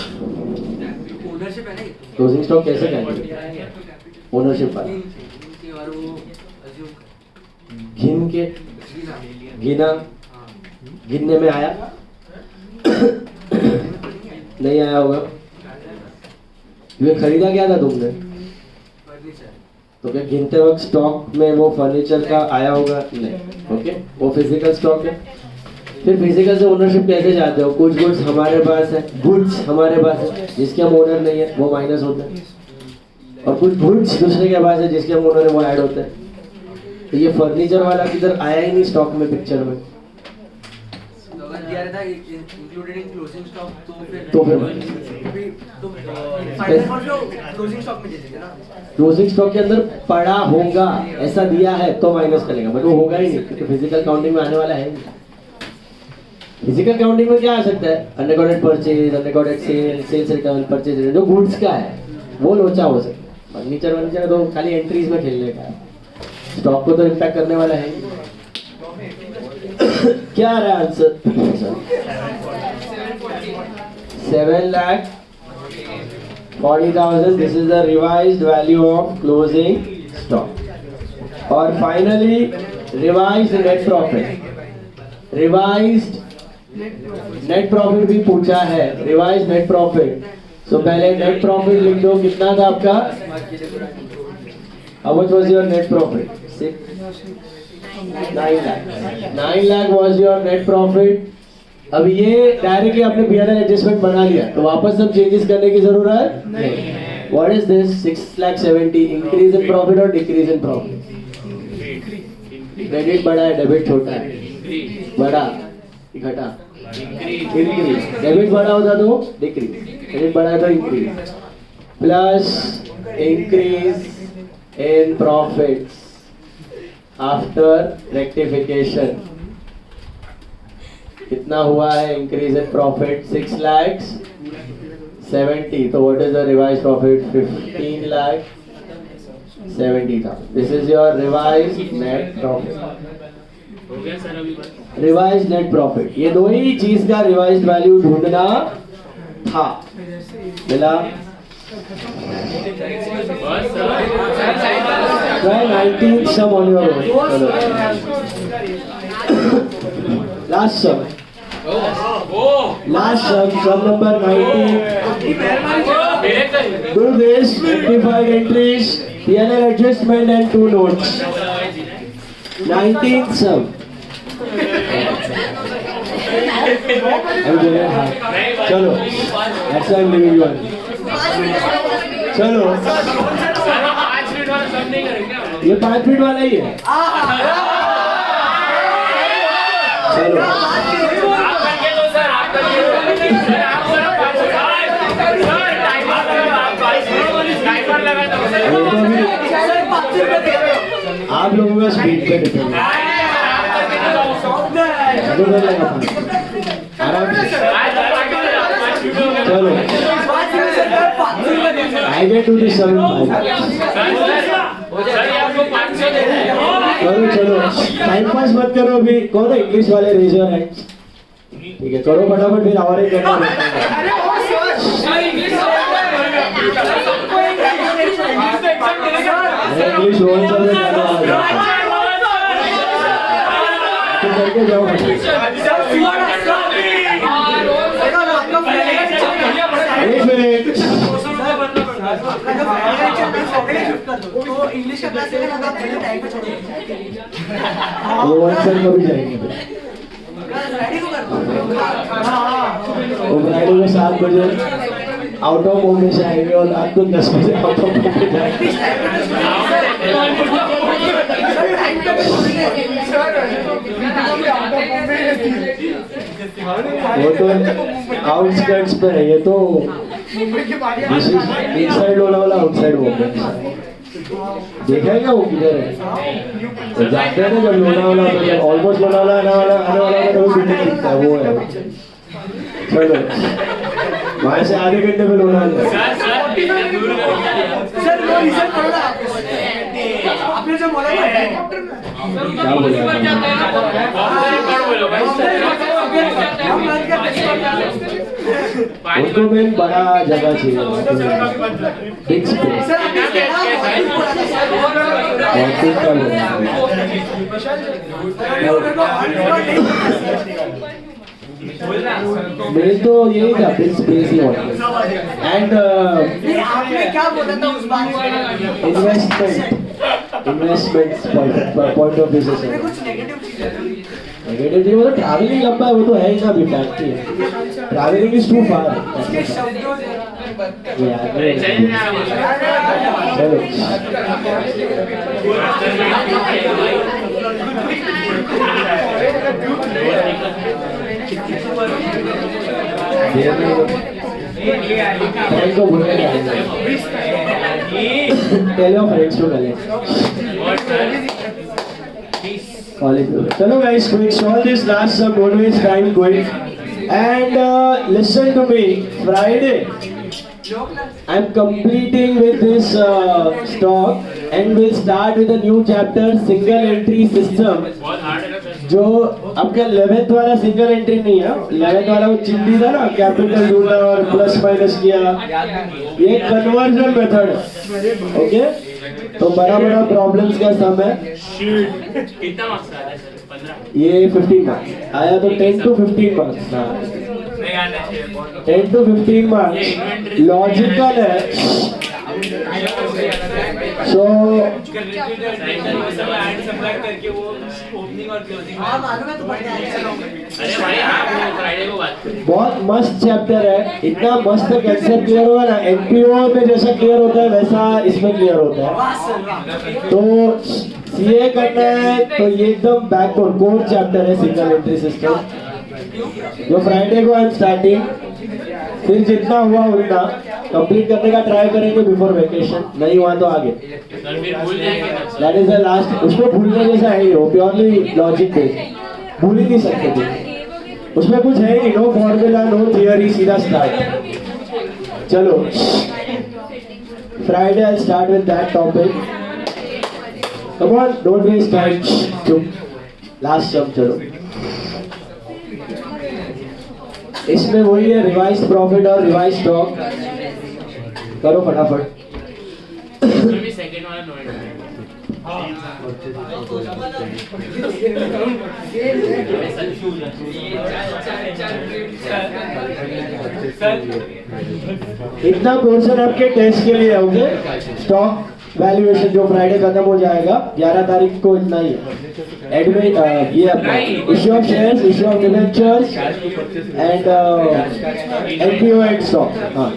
ओनरशिप है ना, क्लोजिंग स्टॉक कैसे कैलकुलेट? ओनरशिप वाला और वो अज्यूम गिन के गिना, गिनने में आया नहीं आया होगा। ये खरीदा क्या था तुमने? फर्नीचर। तो क्या गिनते वक्त स्टॉक में वो फर्नीचर का आया होगा? नहीं। ओके, वो फिजिकल स्टॉक है। फिर फिजिकल से ओनरशिप कैसे जाते हो? कुछ गुड्स हमारे पास है, गुड्स हमारे पास है जिसके हम ओनर नहीं है, वो माइनस होते हैं। और कुछ गुड्स दूसरे के पास है जिसके हम ओनर है, वो ऐड होते हैं। तो ये फर्नीचर वाला किधर आया ही नहीं स्टॉक में, पिक्चर में। तो अगर दिया रहता इंक्लूडेड इन क्लोजिंग स्टॉक तो फिर क्लोजिंग स्टॉक में दे देंगे ना। क्लोजिंग स्टॉक के अंदर पड़ा होगा ऐसा दिया है तो माइनस करेगा, बट वो होगा ही नहीं क्योंकि फिजिकल काउंटिंग में आने वाला है। फिजिकल काउंटिंग में क्या आ सकता है? Unrecorded purchase, unrecorded sale, sales return, purchase return, जो गुड्स का है वो लोचा हो सकता है। फर्नीचर तो खाली एंट्रीज में खेलने का है, स्टॉक को तो इम्पैक्ट करने वाला है। क्या आ रहा है answer? 7,40,000. This is the revised value of closing stock. और finally revised net profit. Revised net profit भी पूछा है, रिवाइज्ड नेट प्रॉफिट। सो पहले नेट प्रॉफिट लिख दो, कितना था आपका? How much was your net profit? 9 lakh was your net profit. अब ये डायरेक्टली आपने P&L एडजस्टमेंट बना लिया तो वापस सब चेंजेस करने की जरूरत नहीं. What is this? 6,70,000 increase in profit or decrease in profit? Credit बड़ा है, डेबिट छोटा है. बड़ा घटा, इंक्रीज. डेबिट बड़ा होता तो डिक्रीज, क्रेडिट बड़ा है तो increase. Plus increase in profits after rectification. कितना हुआ है इंक्रीज इन प्रॉफिट? 6,70,000. तो what is the revise profit? 15,70,000. This is your revise net profit. हो गया सर अभी बस. Revise net profit. ये दो ही चीज का रिवाइज वैल्यू ढूंढना था. मिला? बस sir. Try 19 sum on your own. Last sum. Last sum number 19. Do this, rectified entries, P&L adjustment and 2 notes. 19th sum. चलो, that's why I'm leaving you on. चलो, ये 5 मिनट वाला ही है. चलो, आप लोगों का स्पीड पे डिपेंड है. आराम से. चलो, I get to the 7. चलो टाइम पास मत करो. अभी कौन है इंग्लिश वाले? Raise your hands. ठीक है, करो फटाफट, फिर हमारे करना. इंग्लिश रोहन सर से करके जाओ. एक मिनट. इंग्लिश का क्लास लेना था पहले टाइम पे छोड़ रोहन सर कभी जाएंगे? वो फ्राइडे को 7 बजे आउट ऑफ होम में से आएंगे और रात को 10 बजे आउट ऑफ होम में जाएंगे. वो तो आउटस्कर्ट्स पे है. ये तो इनसाइड लोनावाला, आउटसाइड बॉम्बे. देखा है क्या वो किधर है? तो जाते हैं ना जब लोनावाला, तो जब ऑलमोस्ट लोनावाला आने वाला तो वो बिल्डिंग दिखता है. वो है. चलो, वहाँ से आधे घंटे में लोनावाला. आपने जो बोला क्या बोला? उनको में बड़ा जगह चाहिए, बिग स्पेस. मेरे तो यही था, बिग स्पेस ही होता. एंड आपने क्या बोला था उस बात में? इन्वेस्टमेंट पॉइंट ऑफ व्यू से कुछ नेगेटिव चीज है. नेगेटिव चीज मतलब ट्रैवलिंग लंबा है, वो तो है ही ना. अभी फैक्ट्री है, ट्रैवलिंग इज टू फार. चलो, फ्रेंड को बोलने का tell your friends to college. चलो guys, quick solve this last sum. Don't waste time going. And listen to me. Friday I'm completing with this stock and we'll start with a new chapter, single entry system. जो आपका 11th वाला सिंगल एंट्री नहीं है. 11th वाला वो चिंदी था ना, कैपिटल ढूंढा और प्लस माइनस किया. ये कन्वर्जन मेथड है. ओके, तो बड़ा बड़ा प्रॉब्लम्स का सम है. कितना मार्क्स आया सर? 15. ये 15 मार्क्स आया तो 10 to 15 मार्क्स. हाँ, 10 to 15 मार्क्स. लॉजिकल है. So हाँ मालूम है तो पढ़ने आएगा। अरे भाई आप वो फ्राइडे को बात करें। बहुत मस्त चैप्टर है, इतना मस्त कैंसर क्लियर होगा ना, एनपीओ में जैसा क्लियर होता है वैसा इसमें क्लियर होता है। वाह सर वाह। तो सीए करना है तो ये एकदम बैकबोन कोर चैप्टर है सिंगल एंट्री सिस्टम, जो फ्राइडे को आई एम स्टार्टिंग। फिर जितना हुआ उतना कंप्लीट करने का ट्राई करेंगे बिफोर वेकेशन, नहीं हुआ तो आगे। सर फिर भूल जाएंगे ना। दैट इज द लास्ट, उसमें भूलने जैसा है ही हो, प्योरली लॉजिक बेस्ड, भूल ही नहीं सकते थे। उसमें कुछ है ही, नो फॉर्मूला नो थियरी, सीधा स्टार्ट। चलो Friday I start with that topic. Come on don't waste time, चुप, लास्ट शब्द। चलो इसमें वही है रिवाइज प्रॉफिट और रिवाइज स्टॉक, करो फटाफट। उसमें भी सेकंड वाला नोट है। इतना पोर्शन आपके टेस्ट के लिए होंगे। स्टॉक वैल्यूएशन जो फ्राइडे खत्म हो जाएगा 11 तारीख को, इतना ही है। एडमिट ये अपना issue of shares, issue of debentures and NPO and stock. हाँ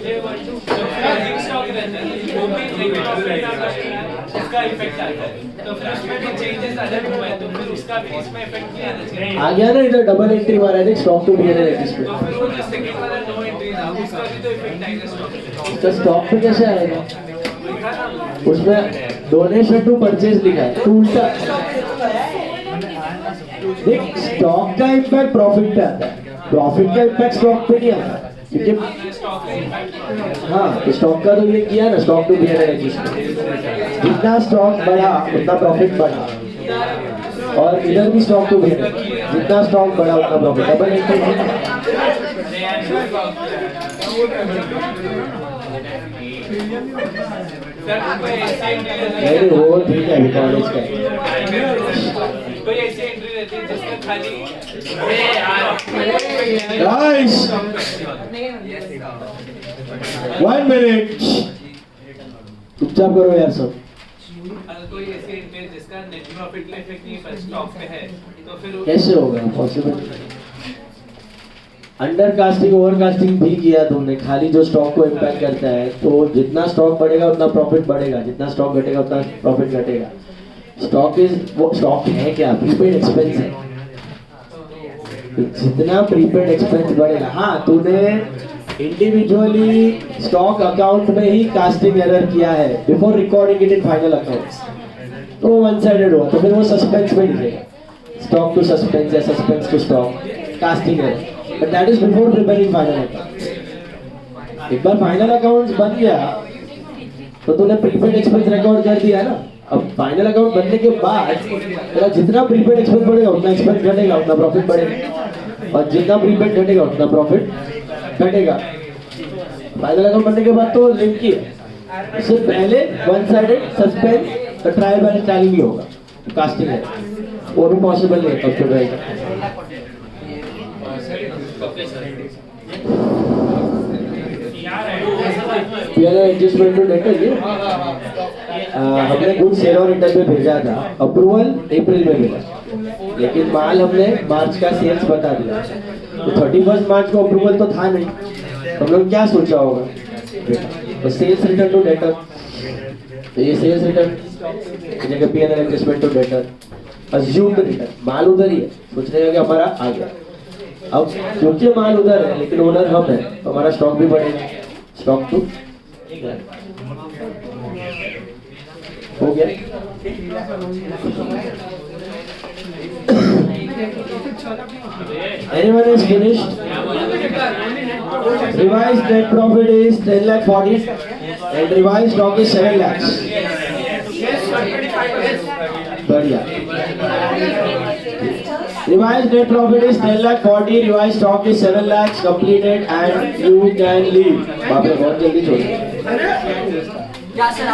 उसका इफेक्ट आता है, तो फिर उसमें भी चेंजेस आ जाते हैं, तो फिर उसका भी इसमें इफेक्ट नहीं आना चाहिए। आ गया ना, इधर डबल एंट्री मारा है स्टॉक टू बी एन तो फिर वो जो सेकंड वाला नो एंट्री था उसका भी तो इफेक्ट आएगा स्टॉक तो स्टॉक पे कैसे आएगा? उसमें डोनेशन टू परचेज लिखा है, तो उल्टा देख, स्टॉक का इम्पैक्ट प्रॉफिट पे आता है, प्रॉफिट का इम्पैक्ट स्टॉक पे नहीं आता। क्योंकि हाँ स्टॉक का तो ये किया ना, स्टॉक टू बी एन जितना स्टॉक बढ़ा उतना प्रॉफिट बढ़ा, और इधर भी स्टॉक टू बी एन जितना स्टॉक बढ़ा उतना प्रॉफिट। डबल एंट्री नहीं, वो ठीक है कॉलेज का कोई ऐसी एंट्री रहती है जिसमें खाली गाइस 1 मिनट चुपचाप करो यार सब। कोई ऐसी एंट्री है जिसका नेट प्रॉफिट में इफेक्ट नहीं पर स्टॉक पे है, तो फिर कैसे होगा possible? Under casting over casting भी किया तुमने, खाली जो स्टॉक को इम्पैक्ट करता है, तो जितना स्टॉक बढ़ेगा उतना प्रॉफिट बढ़ेगा, जितना स्टॉक घटेगा उतना प्रॉफिट घटेगा। स्टॉक इज वो स्टॉक है क्या? प्रीपेड एक्सपेंस है, जितना प्रीपेड एक्सपेंस बढ़ेगा। हाँ तूने इंडिविजुअली स्टॉक अकाउंट में ही कास्टिंग एरर किया है before recording it in final accounts, तो वन साइडेड हुआ, तो फिर वो सस्पेंस में दिखेगा, स्टॉक टू सस्पेंस या suspense to stock casting error, but that is before preparing final account. एक बार फाइनल अकाउंट्स बन गया तो तूने प्रीपेड एक्सपेंस रिकॉर्ड कर दिया ना। अब फाइनल अकाउंट बनने के बाद तेरा जितना प्रीपेड एक्सपेंस बढ़ेगा उतना एक्सपेंस घटेगा, उतना प्रॉफिट बढ़ेगा, और जितना प्रीपेड घटेगा उतना प्रॉफिट घटेगा। फाइनल अकाउंट बनने के बाद तो लिंक ही है, इससे पहले वन साइडेड सस्पेंस तो ट्रायल बैलेंस टैली भी होगा, कास्टिंग है वो भी पॉसिबल नहीं है कंप्यूटर। एडजस्टमेंट टू डेटर ये हमने गुड्स सेल और रिटर्न में भेजा था, अप्रूवल अप्रैल में मिला, लेकिन माल हमने मार्च का सेल्स बता दिया, तो 31 मार्च को अप्रूवल तो था नहीं, तो हम लोग क्या सोचा होगा? तो सेल्स रिटर्न टू डेटर, तो ये सेल्स रिटर्न जगह PNL adjustment to debtor, assumed return, माल उधर ही है, सोच रहे हैं कि हमारा आ गया। अब क्योंकि माल उधर है लेकिन ओनर हम है, तो हमारा स्टॉक भी बढ़ेगा, स्टॉक टू हो गया। Anyone is finished? Revised net profit is 10 lakh 40 and revised stock is 7 lakhs. बढ़िया। Revised net profit is 10 lakh 40, revised stock is 7 lakhs completed and you can leave. बाप रे बहुत जल्दी छोड़। क्या सर